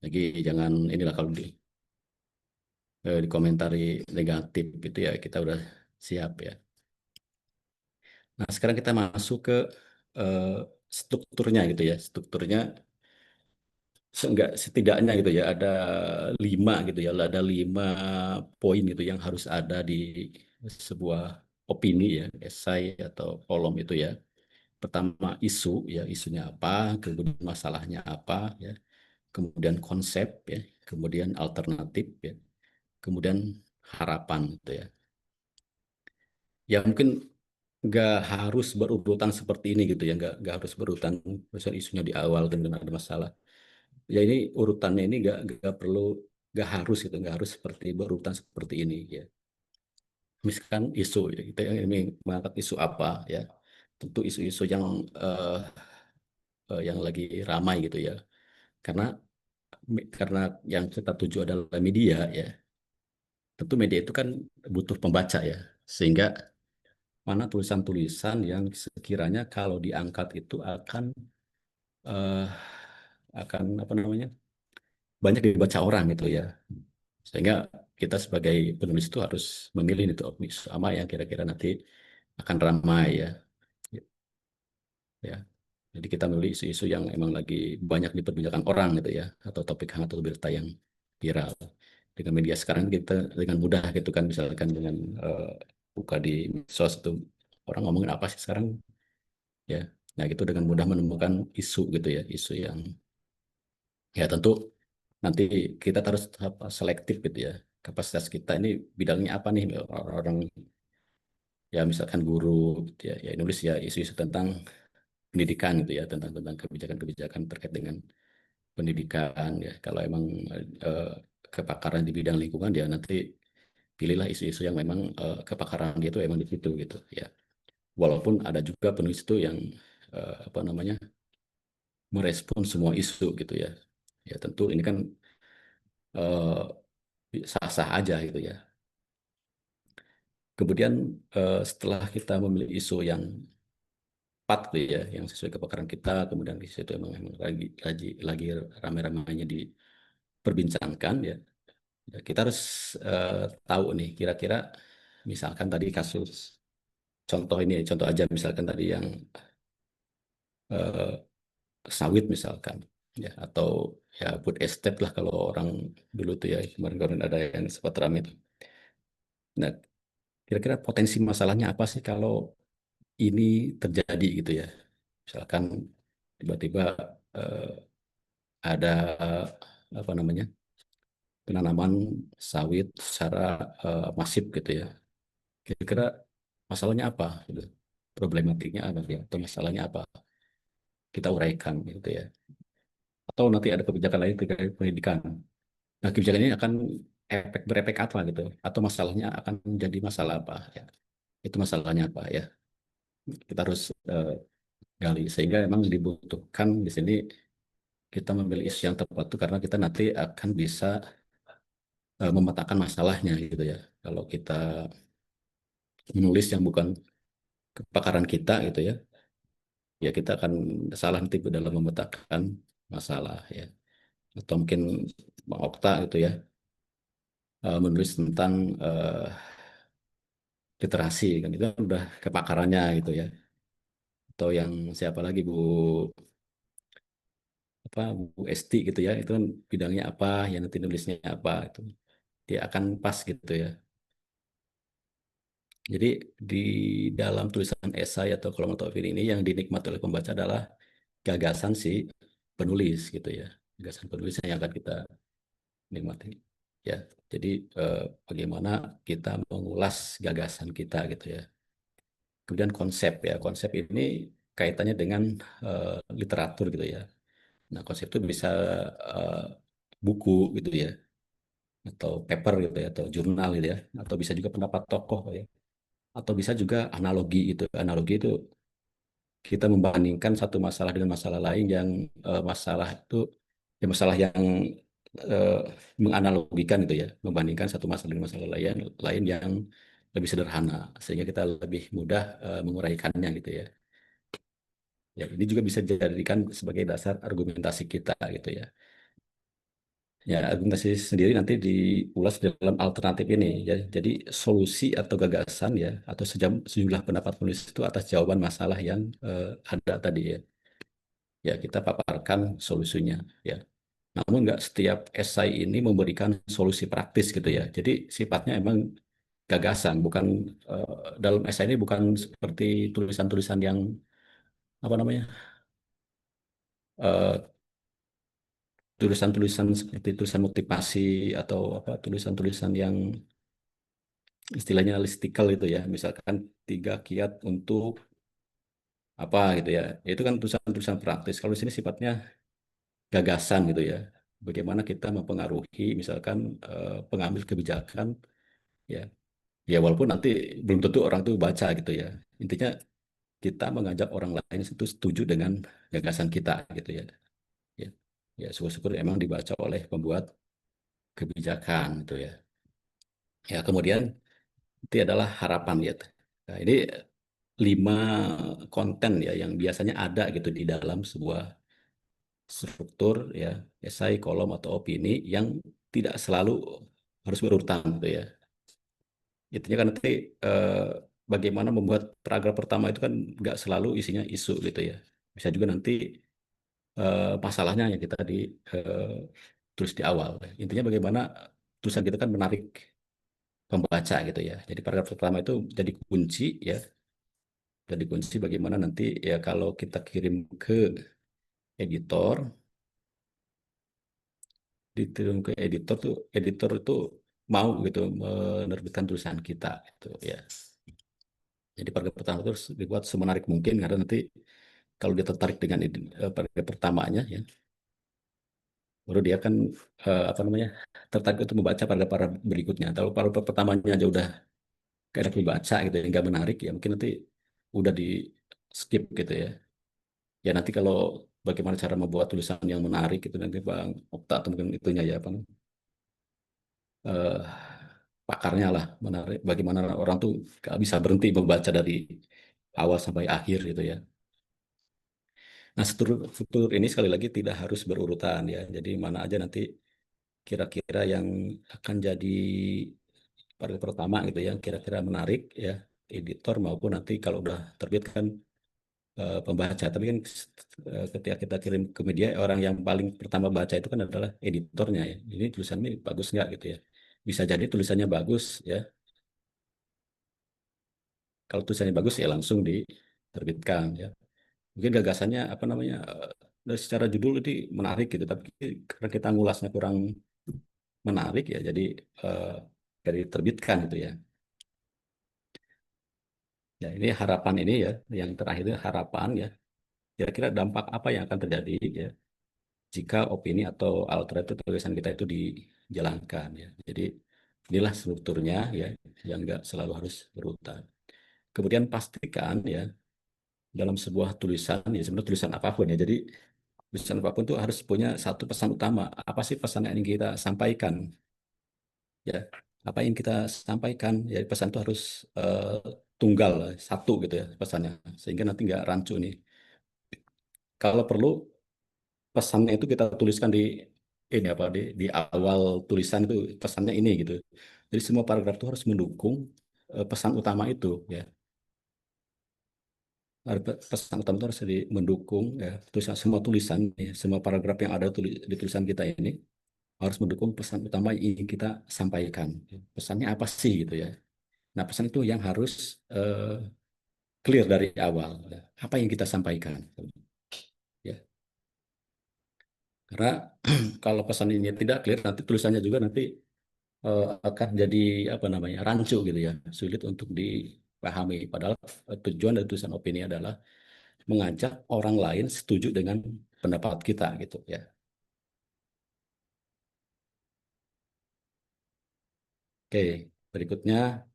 Jadi jangan inilah kalau dikomentari negatif gitu ya, kita udah siap ya. Nah, sekarang kita masuk ke eh, strukturnya gitu ya. Strukturnya seenggak setidaknya gitu ya, ada 5 gitu ya, ada 5 poin gitu yang harus ada di sebuah opini ya, esai atau kolom itu ya. Pertama isu ya, isunya apa, kemudian masalahnya apa ya, kemudian konsep ya, kemudian alternatif ya, kemudian harapan gitu ya. Ya mungkin nggak harus berurutan seperti ini gitu ya, nggak harus berurutan misalnya isunya di awal kemudian ada masalah. Ya ini urutannya ini nggak perlu, nggak harus gitu, nggak harus seperti berurutan seperti ini ya. Misalkan isu ya, kita ini mengangkat isu apa ya, tentu isu-isu eh, yang lagi ramai gitu ya, karena karena yang kita tuju adalah media ya, tentu media itu kan butuh pembaca ya, sehingga mana tulisan-tulisan yang sekiranya kalau diangkat itu eh, akan apa namanya, banyak dibaca orang gitu ya, sehingga kita sebagai penulis itu harus memilih itu sama yang kira-kira nanti akan ramai ya, ya. Jadi kita memilih isu-isu yang emang lagi banyak diperbincangkan orang gitu ya, atau topik hangat atau berita yang viral. Dengan media sekarang kita dengan mudah gitu kan, misalkan dengan buka di medsos itu orang ngomongin apa sih sekarang ya. Nah gitu dengan mudah menemukan isu gitu ya, isu yang ya tentu nanti kita harus apa, selektif gitu ya. Kapasitas kita ini bidangnya apa nih, orang ya misalkan guru gitu ya nulis ya isu-isu tentang pendidikan gitu ya, tentang tentang kebijakan-kebijakan terkait dengan pendidikan ya. Kalau emang eh, kepakaran di bidang lingkungan ya nanti pilihlah isu-isu yang memang kepakaran dia itu emang di situ gitu ya. Walaupun ada juga penulis itu yang apa namanya, merespon semua isu gitu ya. Ya tentu ini kan eh, sah-sah aja gitu ya. Kemudian setelah kita memilih isu yang tepat gitu ya, yang sesuai kepakaran kita, kemudian di situ emang lagi ramai-ramainya diperbincangkan ya. Ya, kita harus tahu nih kira-kira misalkan tadi kasus contoh ini, contoh aja misalkan tadi yang eh, sawit misalkan ya, atau ya food estate lah kalau orang dulu tuh ya, kemarin-kemarin ada yang sempat ramai itu. Nah, kira-kira potensi masalahnya apa sih kalau ini terjadi gitu ya? Misalkan tiba-tiba eh, ada apa namanya, penanaman sawit secara masif gitu ya. Kira-kira masalahnya apa gitu, problematiknya apa ya, atau masalahnya apa, kita uraikan gitu ya. Atau nanti ada kebijakan lain terkait pendidikan. Nah, kebijakan ini akan berefek apa gitu, atau masalahnya akan menjadi masalah apa ya, itu masalahnya apa ya, kita harus eh, gali, sehingga memang dibutuhkan di sini kita memilih isu yang tepat itu karena kita nanti akan bisa memetakan masalahnya gitu ya. Kalau kita menulis yang bukan kepakaran kita gitu ya, ya kita akan salah nanti dalam memetakan masalah ya. Atau mungkin Bang Okta gitu ya, menulis tentang literasi kan, itu kan udah kepakarannya gitu ya. Atau yang siapa lagi Bu, apa Bu Esti gitu ya, itu kan bidangnya apa, yang nanti nulisnya apa itu dia akan pas gitu ya. Jadi di dalam tulisan esai atau kolom atau opini ini yang dinikmati oleh pembaca adalah gagasan si penulis gitu ya. Gagasan penulis yang akan kita nikmati. Ya, jadi bagaimana kita mengulas gagasan kita gitu ya. Kemudian konsep ya, konsep ini kaitannya dengan literatur gitu ya. Nah, konsep itu bisa eh, buku gitu ya, atau paper gitu ya, atau jurnal gitu ya, atau bisa juga pendapat tokoh ya, atau bisa juga analogi itu. Analogi itu kita membandingkan satu masalah dengan masalah lain yang masalah itu ya, masalah yang eh, menganalogikan itu ya, membandingkan satu masalah dengan masalah lain lain yang lebih sederhana, sehingga kita lebih mudah menguraikannya gitu ya. Ya, ini juga bisa dijadikan sebagai dasar argumentasi kita gitu ya. Ya, argumentasi sendiri nanti diulas dalam alternatif ini. Ya. Jadi solusi atau gagasan ya, atau sejumlah pendapat penulis itu atas jawaban masalah yang ada tadi ya. Ya, kita paparkan solusinya. Ya. Namun nggak setiap esai ini memberikan solusi praktis gitu ya. Jadi sifatnya emang gagasan, bukan dalam esai ini bukan seperti tulisan-tulisan yang apa namanya, eh, tulisan-tulisan seperti tulisan motivasi atau apa tulisan-tulisan yang istilahnya listicle itu ya, misalkan 3 kiat untuk apa gitu ya. Itu kan tulisan-tulisan praktis. Kalau di sini sifatnya gagasan gitu ya. Bagaimana kita mempengaruhi misalkan pengambil kebijakan ya. Ya walaupun nanti belum tentu orang tuh baca gitu ya. Intinya kita mengajak orang lain itu setuju dengan gagasan kita gitu ya. Ya, ya syukur-syukur emang dibaca oleh pembuat kebijakan gitu ya. Ya kemudian itu adalah harapan ya. Nah, ini 5 konten ya yang biasanya ada gitu di dalam sebuah struktur ya, esai, kolom atau opini yang tidak selalu harus berurutan gitu ya. Intinya kan nanti eh, bagaimana membuat paragraf pertama itu kan nggak selalu isinya isu gitu ya. Bisa juga nanti masalahnya yang kita tulis di awal. Intinya bagaimana tulisan kita kan menarik pembaca gitu ya. Jadi paragraf pertama itu jadi kunci ya, jadi kunci bagaimana nanti ya kalau kita kirim ke editor, dikirim ke editor itu mau gitu menerbitkan tulisan kita gitu ya. Jadi paragraf pertama itu harus dibuat semenarik mungkin karena nanti kalau dia tertarik dengan paragraf pertamanya ya, baru dia kan apa namanya tertarik untuk membaca paragraf berikutnya. Kalau paragraf pertamanya aja udah kayak enak dibaca gitu, ya, nggak menarik ya mungkin nanti udah di skip gitu ya. Ya nanti kalau bagaimana cara membuat tulisan yang menarik itu nanti Bang Okta atau mungkin itunya ya apa eh, pakarnya lah menarik. Bagaimana orang tuh gak bisa berhenti membaca dari awal sampai akhir gitu ya. Nah struktur ini sekali lagi tidak harus berurutan ya. Jadi mana aja nanti kira-kira yang akan jadi paragraf pertama gitu ya, kira-kira menarik ya editor maupun nanti kalau udah terbit kan pembaca. Tapi kan ketika kita kirim ke media, orang yang paling pertama baca itu kan adalah editornya ya. Ini tulisannya bagus nggak gitu ya. Bisa jadi tulisannya bagus ya. Kalau tulisannya bagus ya langsung diterbitkan ya. Mungkin gagasannya apa namanya dari secara judul ini menarik gitu, tapi karena kita ngulasnya kurang menarik ya, jadi eh, dari terbitkan gitu ya. Ya ini harapan ini ya, yang terakhir itu harapan ya. Kira-kira dampak apa yang akan terjadi ya jika opini atau alternatif tulisan kita itu dijalankan ya. Jadi inilah strukturnya ya, yang nggak selalu harus berurutan. Kemudian pastikan ya dalam sebuah tulisan ya sebenarnya tulisan apapun ya. Jadi tulisan apapun itu harus punya satu pesan utama. Apa sih pesan yang ingin kita sampaikan ya? Apa yang kita sampaikan ya pesan itu harus tunggal satu gitu ya pesannya sehingga nanti nggak rancu nih. Kalau perlu pesannya itu kita tuliskan di ini apa di awal tulisan itu pesannya ini gitu. Jadi semua paragraf itu harus mendukung pesan utama itu ya. Pesan utama itu harus mendukung ya tulisan semua tulisan ya, semua paragraf yang ada di tulisan kita ini harus mendukung pesan utama yang ingin kita sampaikan. Pesannya apa sih gitu ya. Nah, pesan itu yang harus clear dari awal. Ya. Apa yang kita sampaikan ya. Karena kalau pesan ini tidak clear nanti tulisannya juga nanti akan jadi apa namanya rancu gitu ya, sulit untuk dipahami. Padahal tujuan dari tulisan opini adalah mengajak orang lain setuju dengan pendapat kita gitu ya. Oke, berikutnya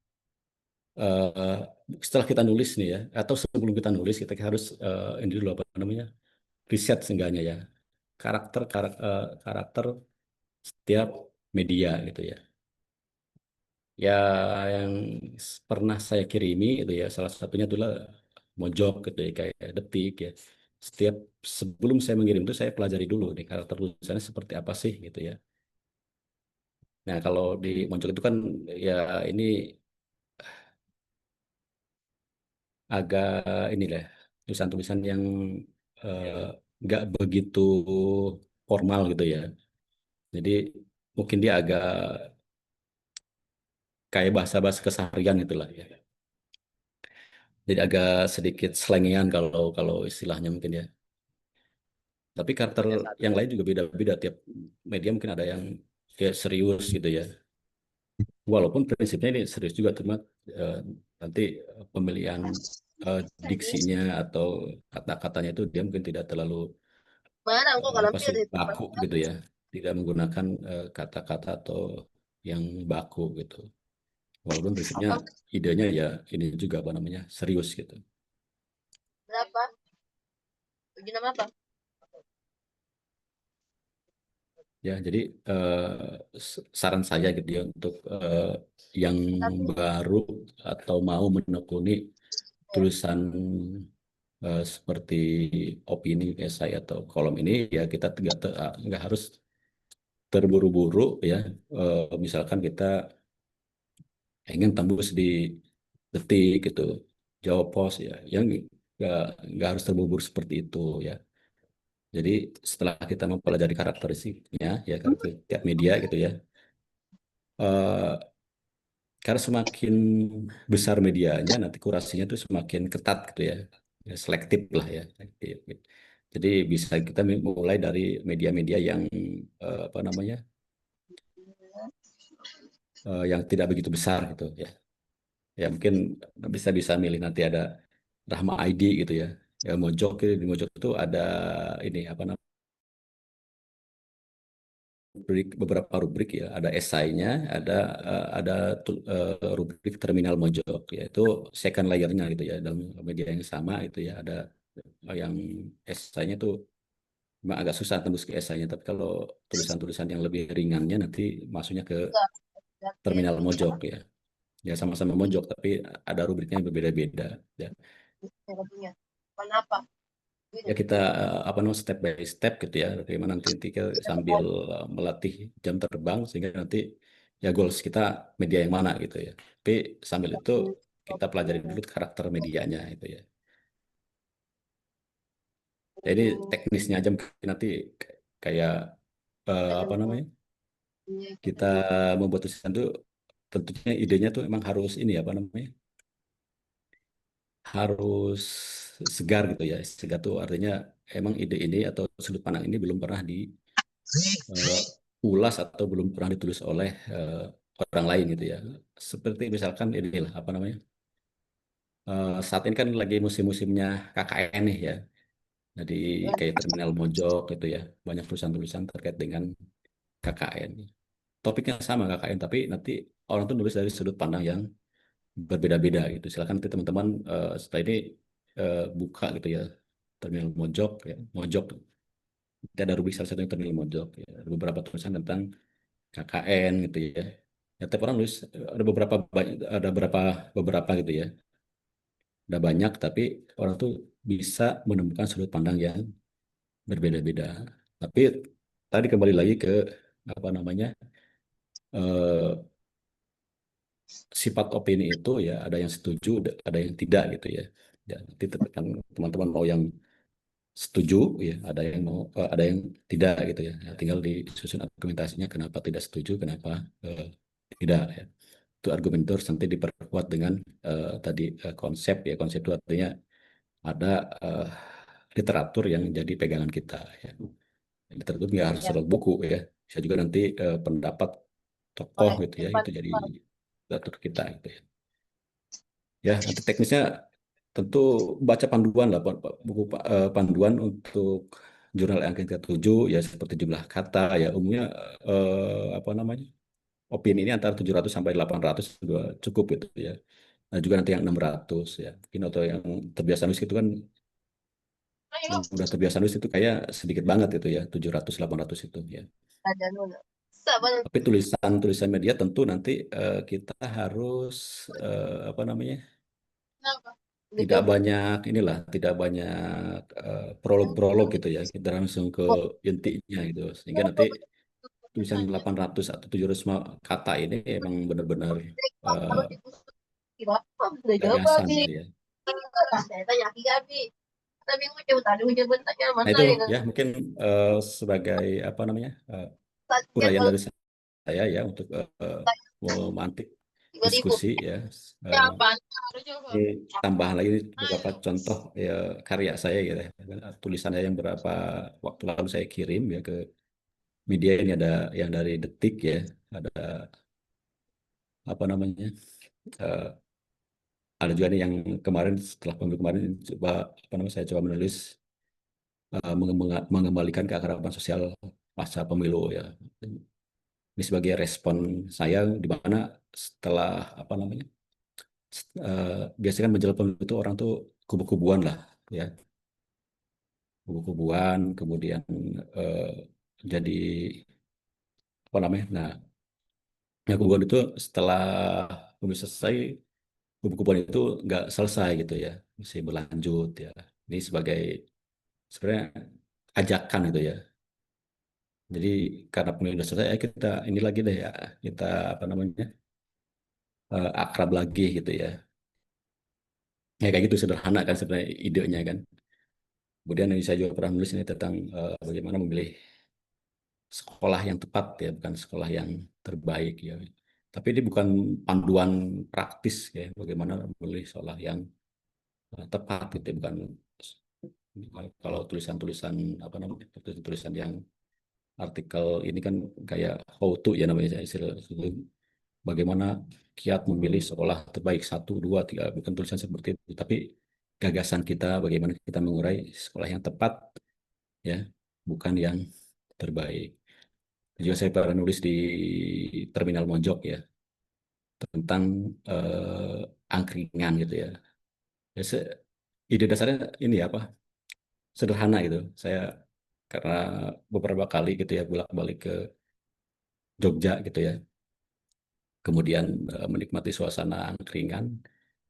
eh, setelah kita nulis nih ya, atau sebelum kita nulis kita harus ini dulu apa namanya riset seenggaknya ya karakter setiap media gitu ya. Ya, yang pernah saya kirimi itu ya salah satunya adalah Mojok gitu ya kayak Detik ya. Setiap sebelum saya mengirim itu saya pelajari dulu nih karakter tulisannya seperti apa sih gitu ya. Nah, kalau di Moncok itu kan ya ini agak ini lah, tulisan-tulisan yang eh, nggak begitu formal gitu ya. Jadi mungkin dia agak kayak bahasa-bahasa keseharian itulah ya. Jadi agak sedikit slangian kalau kalau istilahnya mungkin ya. Tapi karakter Beda satu yang ya. lain juga beda-beda tiap media mungkin ada yang kayak serius gitu ya. Walaupun prinsipnya ini serius juga, cuma eh, nanti pemilihan Serius. diksinya atau kata-katanya itu dia mungkin tidak terlalu Mana kok kalau apa sih pilih tempat baku gitu ya, tidak menggunakan kata-kata atau yang baku gitu. Walaupun prinsipnya apa idenya ya ini juga apa namanya serius gitu. berapa? Bagi nama apa? Ya, jadi saran saya gitu ya untuk yang Tapi baru atau mau menekuni ya, tulisan seperti opini, esai atau kolom ini ya kita nggak harus terburu-buru ya. Misalkan kita ingin tembus di detik gitu, jawab pos ya, yang nggak nggak harus terburu-buru seperti itu ya. Jadi setelah kita mempelajari karakteristiknya ya karakter tiap media gitu ya. eh, Karena semakin besar medianya, nanti kurasinya itu semakin ketat gitu ya. Ya, selektif lah ya. Selektif, gitu. Jadi bisa kita mulai dari media-media yang apa namanya, yang tidak begitu besar gitu ya. Ya mungkin bisa bisa milih nanti ada Rahma ID gitu ya. Ya Mojok di Mojok itu ada ini apa namanya, beberapa rubrik ya. Ada esainya, ada rubrik Terminal Mojok ya. Itu second layernya gitu ya dalam media yang sama itu ya. Ada yang esainya tuh memang agak susah tembus ke esainya, tapi kalau tulisan-tulisan yang lebih ringannya nanti masuknya ke enggak yakin Terminal Mojok sama ya. Ya sama-sama Mojok tapi ada rubriknya yang berbeda-beda ya. yang punya. Kenapa? Ya Ini kita apa namanya step by step gitu ya, bagaimana nanti kita sambil melatih jam terbang sehingga nanti ya goals kita media yang mana gitu ya. Tapi sambil itu kita pelajari dulu karakter medianya itu ya. Ya ini teknisnya aja mungkin nanti kayak apa namanya, kita membuat tulisan itu tentunya idenya tuh emang harus ini apa namanya, harus segar gitu ya. Segar tuh artinya emang ide ini atau sudut pandang ini belum pernah diulas atau belum pernah ditulis oleh orang lain gitu ya. Seperti misalkan inilah apa namanya, saat ini kan lagi musim-musimnya KKN nih ya. Jadi kayak Terminal Mojok gitu ya, banyak tulisan-tulisan terkait dengan KKN. Topiknya sama KKN, tapi nanti orang tuh nulis dari sudut pandang yang berbeda-beda gitu. Silakan nanti teman-teman setelah ini buka gitu ya Terminal Mojok ya, Mojok. Nanti ada rubrik salah satunya Terminal Mojok ya. Ada beberapa tulisan tentang KKN gitu ya. Ya tiap orang nulis ada ada beberapa gitu ya. Ada banyak tapi orang tuh bisa menemukan sudut pandang yang berbeda-beda. Tapi tadi kembali lagi ke apa namanya, eh, sifat opini itu ya ada yang setuju, ada yang tidak gitu ya. Ya, nanti kan teman-teman mau yang setuju ya, ada yang tidak gitu ya. Ya, tinggal disusun argumentasinya kenapa tidak setuju, kenapa eh, tidak ya. Itu argumen terus nanti diperkuat dengan tadi konsep ya. Konsep itu artinya ada eh, literatur yang jadi pegangan kita ya. Literatur nggak harus ya selalu buku ya. Bisa juga nanti pendapat tokoh oleh gitu ya, Irfan itu jadi Irfan. literatur kita gitu ya. Ya, nanti teknisnya tentu baca panduan lah, buku panduan untuk jurnal yang kita tuju ya seperti jumlah kata ya umumnya apa namanya, opini ini antara 700 sampai 800 juga cukup gitu ya. Nah, juga nanti yang 600 ya. Mungkin atau yang terbiasa nulis itu kan, yang Ayo, udah terbiasa nulis itu kayak sedikit banget itu ya, 700 800 itu ya. ada nuna. Sabar. Tapi tulisan-tulisan media tentu nanti kita harus apa namanya, Kenapa? tidak Betul. banyak inilah, tidak banyak prolog-prolog gitu ya. Kita langsung ke intinya gitu. Sehingga nanti tulisan 800 atau 700 kata ini emang benar-benar Kalau di busuk kira udah jawab gagasan lagi. gitu ya. Saya tanya lagi Gabi. Tapi ujung tadi ujung bentaknya Nah mana itu ini? ya mungkin sebagai apa namanya Tadinya uraian kalau dari saya ya untuk memantik tiga ribu. diskusi ya. Ya Eh, apa? Harus coba. ini tambahan lagi beberapa Ayo. contoh ya karya saya gitu ya. Tulisan saya yang berapa waktu lalu saya kirim ya ke media ini ada yang dari Detik ya, ada apa namanya, eh, ada juga nih yang kemarin setelah pemilu kemarin coba apa namanya saya coba menulis mengembalikan keakraban sosial pasca pemilu ya. Ini sebagai respon saya di mana setelah apa namanya biasanya kan menjelang pemilu itu orang tuh kubu-kubuan lah ya, kubu-kubuan kemudian eh, jadi apa namanya. Nah, ya kubu-kubuan itu setelah pemilu selesai kubu-kubuan itu nggak selesai gitu ya, masih berlanjut ya. Ini sebagai sebenarnya ajakan gitu ya. Jadi karena pemilu sudah selesai, kita ini lagi deh ya, kita apa namanya akrab lagi gitu ya. Ya kayak gitu sederhana kan sebenarnya idenya kan. Kemudian saya juga pernah nulis ini tentang bagaimana memilih sekolah yang tepat ya, bukan sekolah yang terbaik ya. Tapi ini bukan panduan praktis ya, bagaimana memilih sekolah yang tepat gitu, bukan kalau tulisan-tulisan apa namanya, tulisan-tulisan yang artikel ini kan kayak how to ya namanya istilah bagaimana kiat memilih sekolah terbaik satu dua tiga, bukan tulisan seperti itu, tapi gagasan kita bagaimana kita mengurai sekolah yang tepat ya, bukan yang terbaik. Juga saya pernah nulis di Terminal Mojok ya tentang angkringan gitu ya. Ya, ide dasarnya ini ya, apa sederhana gitu. Saya karena beberapa kali gitu ya bolak-balik ke Jogja gitu ya, kemudian menikmati suasana angkringan.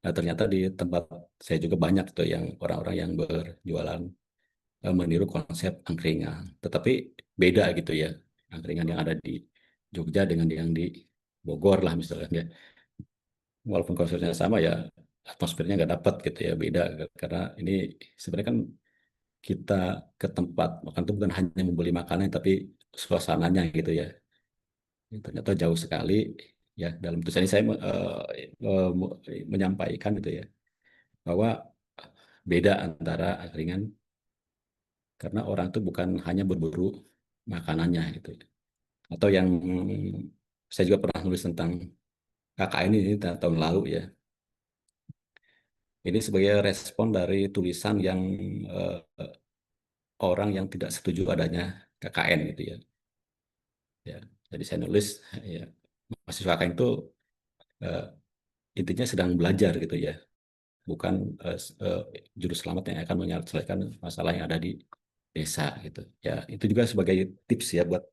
Nah, ternyata di tempat saya juga banyak tuh yang orang-orang yang berjualan meniru konsep angkringan, tetapi beda gitu ya, angkringan yang ada di Jogja dengan yang di Bogor lah misalnya ya. Walaupun konsepnya sama ya, atmosfernya nggak dapat gitu ya, beda karena ini sebenarnya kan kita ke tempat makan itu bukan hanya membeli makanan tapi suasananya gitu ya. Ternyata jauh sekali ya. Dalam tulisan ini saya menyampaikan gitu ya bahwa beda antara angkringan karena orang itu bukan hanya berburu makanannya gitu ya. Atau yang saya juga pernah nulis tentang KKN ini tahun lalu ya. Ini sebagai respon dari tulisan yang eh, orang yang tidak setuju adanya KKN gitu ya. Ya, jadi saya nulis ya mahasiswa KKN itu eh, intinya sedang belajar gitu ya, bukan juru selamat yang akan menyelesaikan masalah yang ada di desa gitu. Ya, itu juga sebagai tips ya buat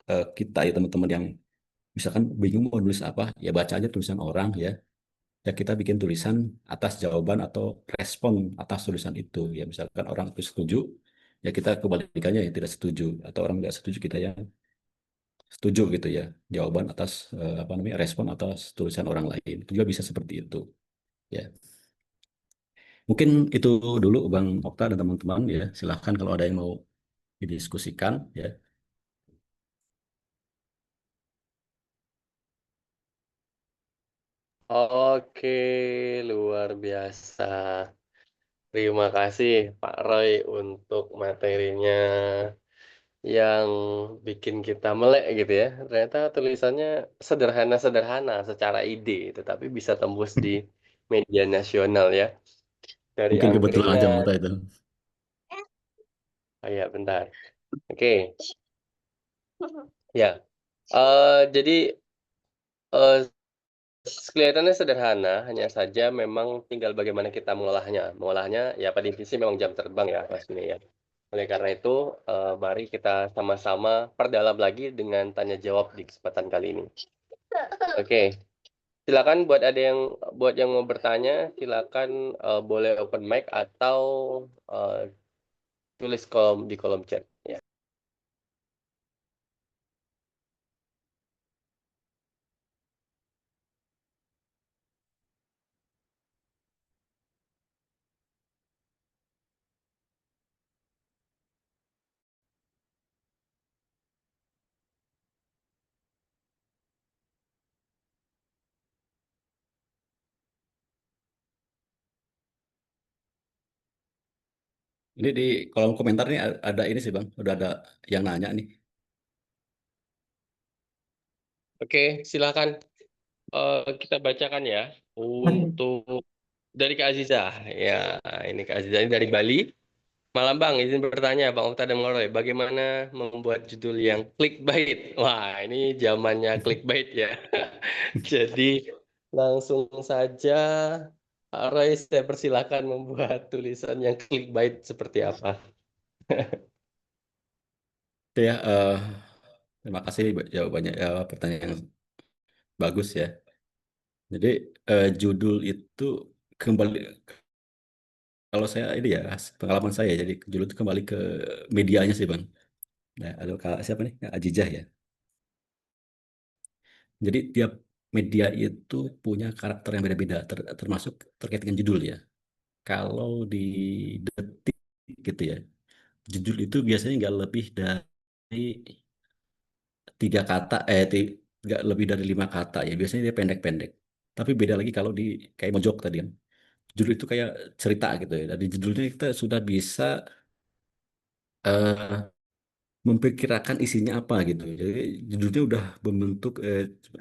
kita ya teman-teman yang misalkan bingung mau nulis apa, ya baca aja tulisan orang ya. Ya kita bikin tulisan atas jawaban atau respon atas tulisan itu. Ya misalkan orang itu setuju, ya kita kebalikannya ya tidak setuju. Atau orang nggak setuju kita yang setuju gitu ya. Jawaban atas apa namanya respon atas tulisan orang lain. Itu juga bisa seperti itu. Ya mungkin itu dulu Bang Okta dan teman-teman ya. Silahkan kalau ada yang mau didiskusikan ya. Oke, luar biasa. Terima kasih Pak Roy untuk materinya yang bikin kita melek gitu ya. Ternyata tulisannya sederhana-sederhana secara ide, tetapi bisa tembus di media nasional ya. Dari Mungkin kebetulan aja Bang angkringan. Okta itu. Oh ya, bentar. Oke, ya. Jadi eh, kelihatannya sederhana, hanya saja memang tinggal bagaimana kita mengolahnya. Mengolahnya ya pada intinya memang jam terbang ya pastinya ya. Oleh karena itu, mari kita sama-sama perdalam lagi dengan tanya jawab di kesempatan kali ini. Oke, silakan buat yang mau bertanya, silakan boleh open mic atau eh, tulis di kolom chat. Ya. Ini di kolom komentar nih ada ini sih Bang, udah ada yang nanya nih. Oke, silakan kita bacakan ya. Untuk dari Kak Aziza, ya ini Kak Aziza ini dari Bali. Malam Bang, izin bertanya Bang Okta dan Moroy, bagaimana membuat judul yang clickbait? Wah, ini zamannya clickbait ya. Jadi langsung saja, Pak Roy, saya persilakan membuat tulisan yang clickbait seperti apa. Itu ya, terima kasih jawabannya, pertanyaan yang bagus ya. Jadi judul itu kembali, kalau saya ini ya pengalaman saya, jadi judul itu kembali ke medianya sih Bang. Nah, ada siapa nih? Ajijah ya. Jadi tiap media itu punya karakter yang beda-beda, termasuk terkait dengan judul ya. Kalau di detik gitu ya, judul itu biasanya nggak lebih dari 3 kata, nggak lebih dari 5 kata ya. Biasanya dia pendek-pendek. Tapi beda lagi kalau di kayak Mojok tadi kan. Judul itu kayak cerita gitu ya. Dari judulnya kita sudah bisa eh, memperkirakan isinya apa gitu. Jadi judulnya udah membentuk,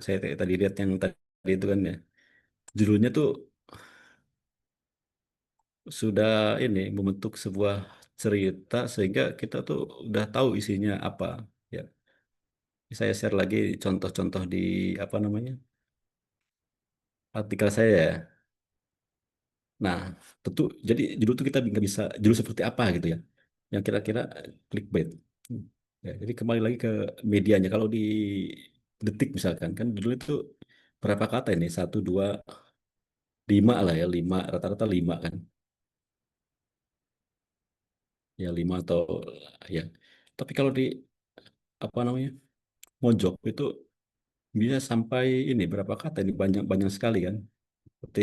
saya tadi lihat yang tadi itu kan ya. Judulnya tuh sudah ini membentuk sebuah cerita sehingga kita tuh udah tahu isinya apa ya. Saya share lagi contoh-contoh di apa namanya artikel saya ya. Nah, tentu jadi judul itu kita nggak bisa judul seperti apa gitu ya, yang kira-kira clickbait. Hmm. Ya, jadi kembali lagi ke medianya. Kalau di detik misalkan kan judul itu berapa kata ini? Satu, dua, lima lah ya, lima rata-rata lima kan, ya lima atau ya. Tapi kalau di apa namanya Mojok itu bisa sampai ini berapa kata ini, banyak banyak sekali kan. Seperti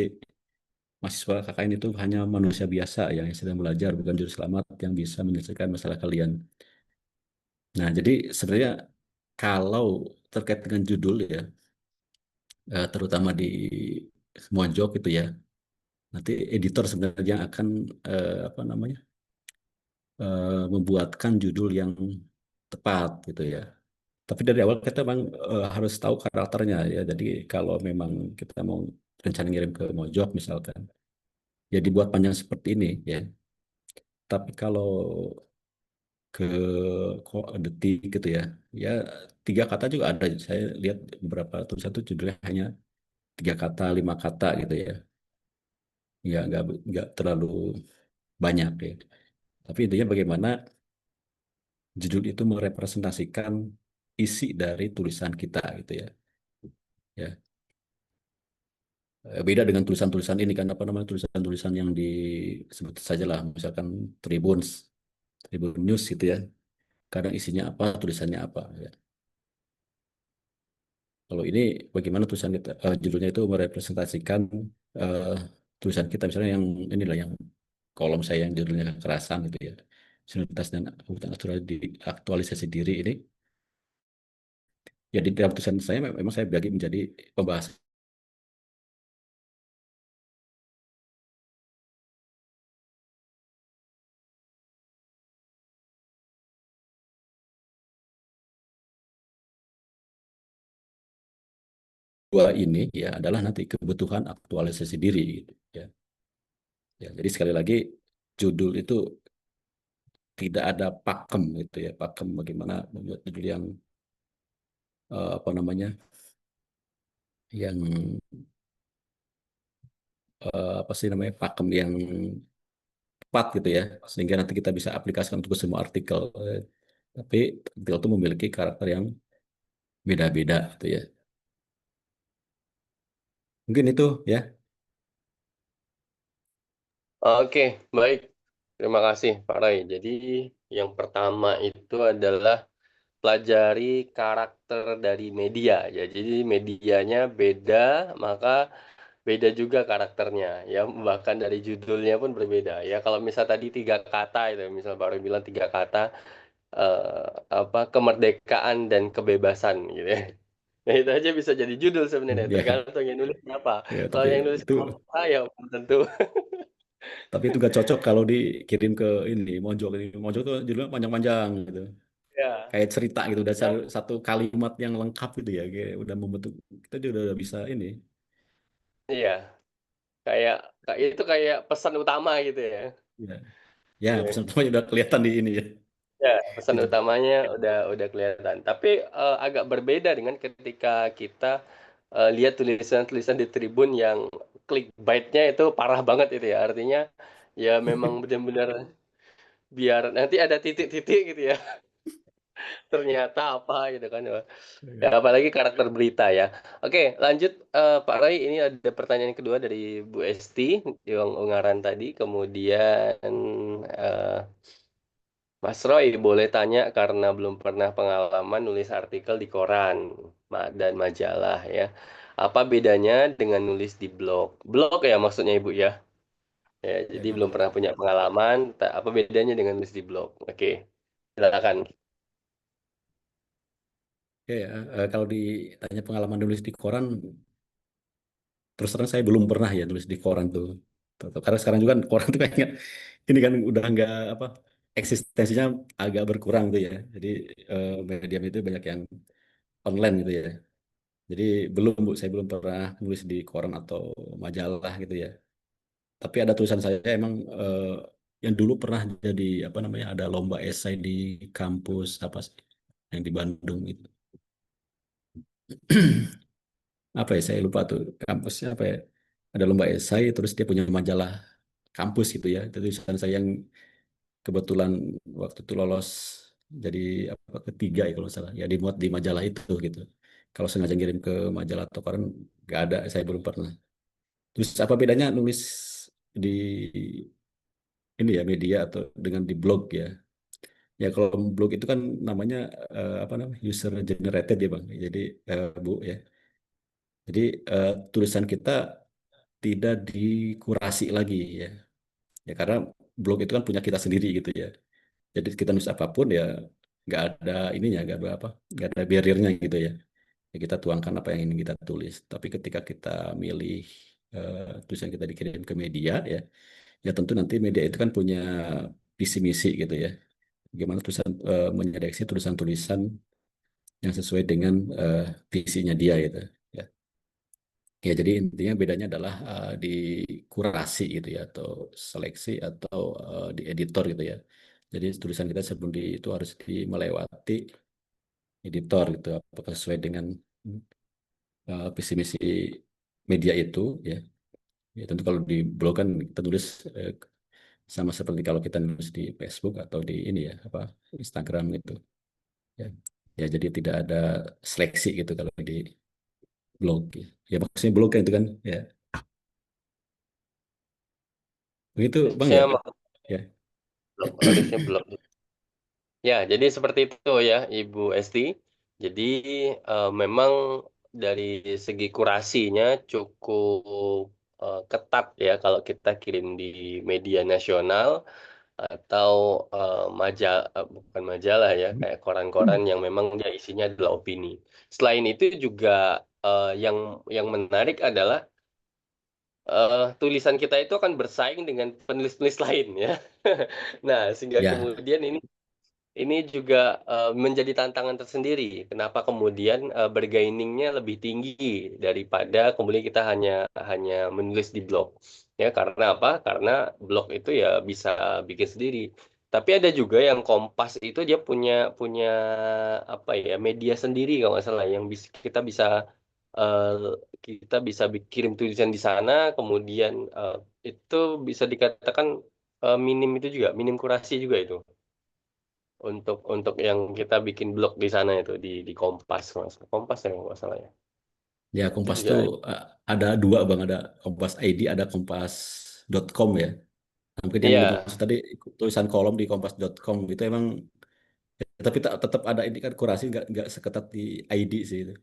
mahasiswa KKN itu hanya manusia biasa yang sedang belajar, bukan juru selamat yang bisa menyelesaikan masalah kalian. Nah, jadi sebenarnya kalau terkait dengan judul ya, terutama di Mojok itu ya, nanti editor sebenarnya akan apa namanya membuatkan judul yang tepat gitu ya. Tapi dari awal kita memang harus tahu karakternya ya. Jadi kalau memang kita mau rencana ngirim ke Mojok misalkan, ya dibuat panjang seperti ini ya. Tapi kalau ke kok detik gitu ya, ya 3 kata juga ada. Saya lihat beberapa tulisan itu judulnya hanya 3 kata, 5 kata gitu ya. Ya nggak terlalu banyak ya. Tapi intinya bagaimana judul itu merepresentasikan isi dari tulisan kita gitu ya. Ya, beda dengan tulisan-tulisan ini kan apa namanya tulisan-tulisan yang disebut saja lah, misalkan Tribun, Tribun News gitu ya. Kadang isinya apa, tulisannya apa ya. Kalau ini bagaimana tulisan kita, judulnya itu merepresentasikan eh, tulisan kita, misalnya yang inilah yang kolom saya yang judulnya kekerasan gitu ya. Sinergitas dan hutan aktualisasi diri ini. Ya di dalam tulisan saya memang saya bagi menjadi pembahasan dua ini ya adalah nanti kebutuhan aktualisasi diri gitu ya. Ya, jadi sekali lagi judul itu tidak ada pakem gitu ya. Pakem bagaimana membuat judul yang apa namanya yang apa sih namanya pakem yang tepat gitu ya, sehingga nanti kita bisa aplikasikan untuk semua artikel. Tapi artikel itu memiliki karakter yang beda-beda gitu ya. Mungkin itu ya. Oke, baik. Terima kasih, Pak Roy. Jadi yang pertama itu adalah pelajari karakter dari media. Ya, jadi medianya beda, maka beda juga karakternya. Ya, bahkan dari judulnya pun berbeda. Ya, kalau misal tadi 3 kata itu, misal baru bilang 3 kata, apa kemerdekaan dan kebebasan gitu ya. Nah, itu aja bisa jadi judul sebenarnya, Ya, tergantung yang nulis siapa. ya Kalau tapi yang nulis itu apa, ya belum tentu. Tapi itu gak cocok kalau dikirim ke ini Mojok ini. Mojok tuh judulnya panjang-panjang gitu. Ya, Kayak cerita gitu, udah ya, satu kalimat yang lengkap gitu ya. Kayak udah membentuk kita juga udah bisa ini. iya. Kayak kayak itu kayak pesan utama gitu ya. Ya, ya Iya. pesan utamanya udah kelihatan di ini ya. Ya, pesan Itu. utamanya udah kelihatan. Tapi, agak berbeda dengan ketika kita, lihat tulisan-tulisan di Tribun yang clickbait-nya itu parah banget itu ya. Artinya, ya memang benar-benar biar nanti ada titik-titik gitu ya, ternyata apa gitu kan, ya Ya, apalagi karakter berita ya. Oke lanjut, Pak Roy, ini ada pertanyaan kedua dari Bu Esti yang Ungaran tadi, kemudian, eee Mas Roy, boleh tanya karena belum pernah pengalaman nulis artikel di koran dan majalah ya. Apa bedanya dengan nulis di blog? Blog ya maksudnya Ibu ya? Ya, ya jadi di belum blog. pernah punya pengalaman. Apa bedanya dengan nulis di blog? Oke, silakan. Ya, ya, kalau ditanya pengalaman nulis di koran, terus terang saya belum pernah ya nulis di koran tuh. Karena sekarang juga kan koran tuh kayaknya ini kan udah nggak apa eksistensinya agak berkurang tuh ya. Jadi media itu banyak yang online gitu ya. Jadi belum Bu, saya belum pernah nulis di koran atau majalah gitu ya. Tapi ada tulisan saya emang yang dulu pernah jadi apa namanya ada lomba esai di kampus apa sih yang di Bandung itu. Apa ya saya lupa tuh kampusnya apa ya. Ada lomba esai terus dia punya majalah kampus gitu ya. Itu tulisan saya yang kebetulan waktu itu lolos jadi apa ketiga ya kalau nggak salah ya dimuat di majalah itu gitu. Kalau sengaja ngirim ke majalah atau koran nggak ada, saya belum pernah. Terus apa bedanya nulis di ini ya media atau dengan di blog ya? Ya kalau blog itu kan namanya apa namanya user generated ya Bang. Jadi Bu ya. Jadi tulisan kita tidak dikurasi lagi ya. Ya karena blog itu kan punya kita sendiri gitu ya. Jadi kita nulis apapun ya nggak ada ininya, nggak ada barriernya gitu ya. Ya kita tuangkan apa yang ingin kita tulis. Tapi ketika kita milih tulisan kita dikirim ke media ya, ya tentu nanti media itu kan punya visi misi gitu ya. Gimana tulisan menyeleksi tulisan-tulisan yang sesuai dengan visinya dia gitu. Ya. Ya, jadi intinya bedanya adalah di kurasi gitu ya, atau seleksi atau di editor gitu ya. Jadi tulisan kita sebelum itu harus melewati editor gitu, apakah sesuai dengan visi misi media itu ya. Ya tentu kalau di blog kan kita tulis eh, sama seperti kalau kita nulis di Facebook atau di ini ya apa Instagram gitu ya. Ya jadi tidak ada seleksi gitu kalau di blog ya. Ya maksudnya blog kan itu kan ya. Begitu Bang ya. Nulisnya Ya. blog, nulisnya blog. Ya, jadi seperti itu ya, Ibu Esti. Jadi, memang dari segi kurasinya cukup, ketat ya kalau kita kirim di media nasional atau, bukan majalah ya, kayak koran-koran yang memang dia isinya adalah opini. Selain itu juga, yang menarik adalah, tulisan kita itu akan bersaing dengan penulis-penulis lain ya. Nah, sehingga Ya, kemudian ini juga, menjadi tantangan tersendiri. Kenapa kemudian, bergainingnya lebih tinggi daripada kemudian kita hanya hanya menulis di blog. Ya, karena apa? Karena blog itu ya bisa bikin sendiri. Tapi ada juga yang Kompas itu dia punya apa ya, media sendiri kalau nggak salah yang kita bisa, kirim tulisan di sana kemudian, itu bisa dikatakan, minim itu juga, minim kurasi juga itu. Untuk yang kita bikin blog di sana itu, di Kompas kalau nggak salah. Kompas ya kalau nggak salah ya? ya Itu Kompas juga tuh ada. ada dua Bang, ada Kompas ID, ada kompas.com ya. Nah, mungkin yang Iya. dimaksud tadi tulisan kolom di kompas.com itu emang ya, tapi tetap ada ini kan kurasi nggak seketat di ID sih itu.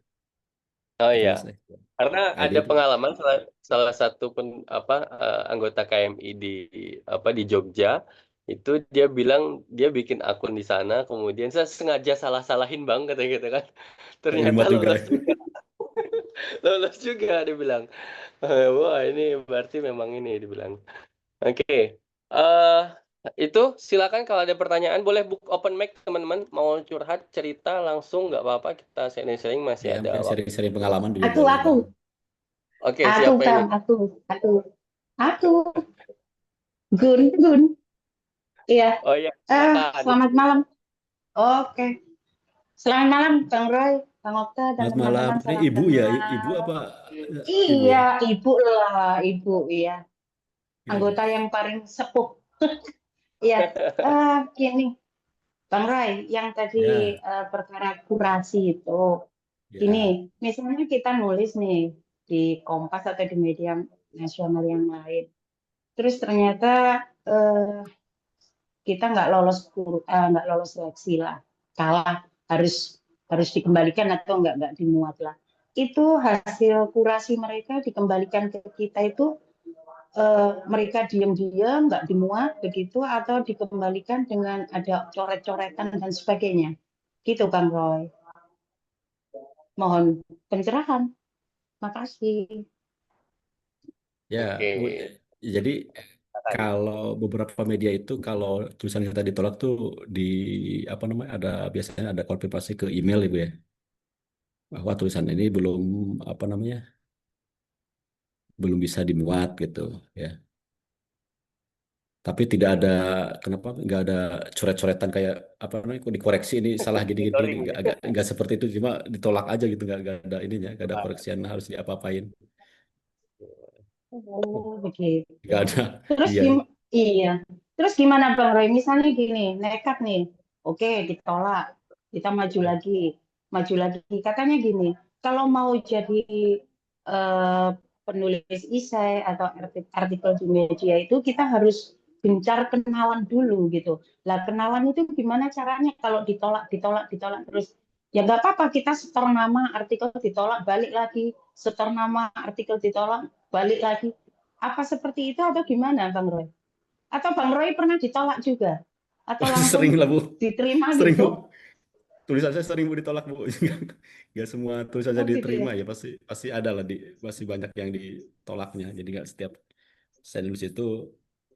Oh Di iya. Kompas Karena ID ada itu. pengalaman salah salah satu anggota KMI di Jogja, itu dia bilang dia bikin akun di sana, kemudian saya sengaja salah-salahin Bang, katanya gitu kan. Ternyata Muat juga. lolos juga lolos juga dia bilang. Wah ini berarti memang ini dia bilang. Oke. Eh itu silakan kalau ada pertanyaan boleh open mic teman-teman mau curhat cerita langsung nggak apa-apa kita sharing-sharing masih Ya ada mungkin waktu. sering-sering pengalaman juga Aku, boleh aku, Bang. Oke, aku siapa ini? Kang, aku, Gun. Iya. Oh iya, silakan. Selamat malam. Oke. Selamat malam, Bang Roy, Bang Okta, dan Selamat malam. teman-teman. Ini Salam ibu ya, ibu kenal. apa ibu Iya, ya? ibu lah, ibu. Iya. Iya. Anggota yang paling sepuh. Iya. Gini, Bang Roy, yang tadi Ya, perkara kurasi itu. Gini, ya, misalnya kita nulis nih di Kompas atau di media nasional yang lain. Terus ternyata eh, kita nggak lolos seleksi lah, kalah, harus harus dikembalikan atau nggak dimuat lah. Itu hasil kurasi mereka dikembalikan ke kita itu, mereka diam-diam nggak dimuat begitu atau dikembalikan dengan ada coret-coretan dan sebagainya. Gitu Kang Roy. Mohon pencerahan. Makasih. ya. Oke. Bu, jadi Silakan. kalau beberapa media itu kalau tulisan kita ditolak tuh di apa namanya ada biasanya ada konfirmasi ke email ibu ya bahwa tulisan ini belum apa namanya belum bisa dimuat gitu ya. Tapi tidak ada kenapa nggak ada coret-coretan kayak apa namanya kok dikoreksi ini salah gini gini gini. Monitoring. Nggak seperti itu cuma ditolak aja gitu nggak ada ininya nggak ada koreksian harus diapa-apain Oh, begitu. nggak ada. Terus Iya. iya. Terus gimana Bang Roy? Misalnya gini, nekat nih. Oke, ditolak. Kita maju Ya. lagi. Maju lagi. Katanya gini, kalau mau jadi eh, penulis esai atau artikel di media itu kita harus gencar kenalan dulu gitu. Lah kenalan itu gimana caranya kalau ditolak, ditolak, ditolak terus? Ya nggak apa-apa, kita setor nama artikel ditolak, balik lagi. Setor nama artikel ditolak, balik lagi. Apa seperti itu atau gimana, Bang Roy? Atau Bang Roy pernah ditolak juga? Atau langsung Sering lah Bu, diterima sering gitu? Bu. Tulisan saya sering Bu ditolak Bu. Nggak semua tulisan Oh saya gitu ya. diterima ya pasti pasti ada lah masih banyak yang ditolaknya. Jadi nggak setiap saya nulis itu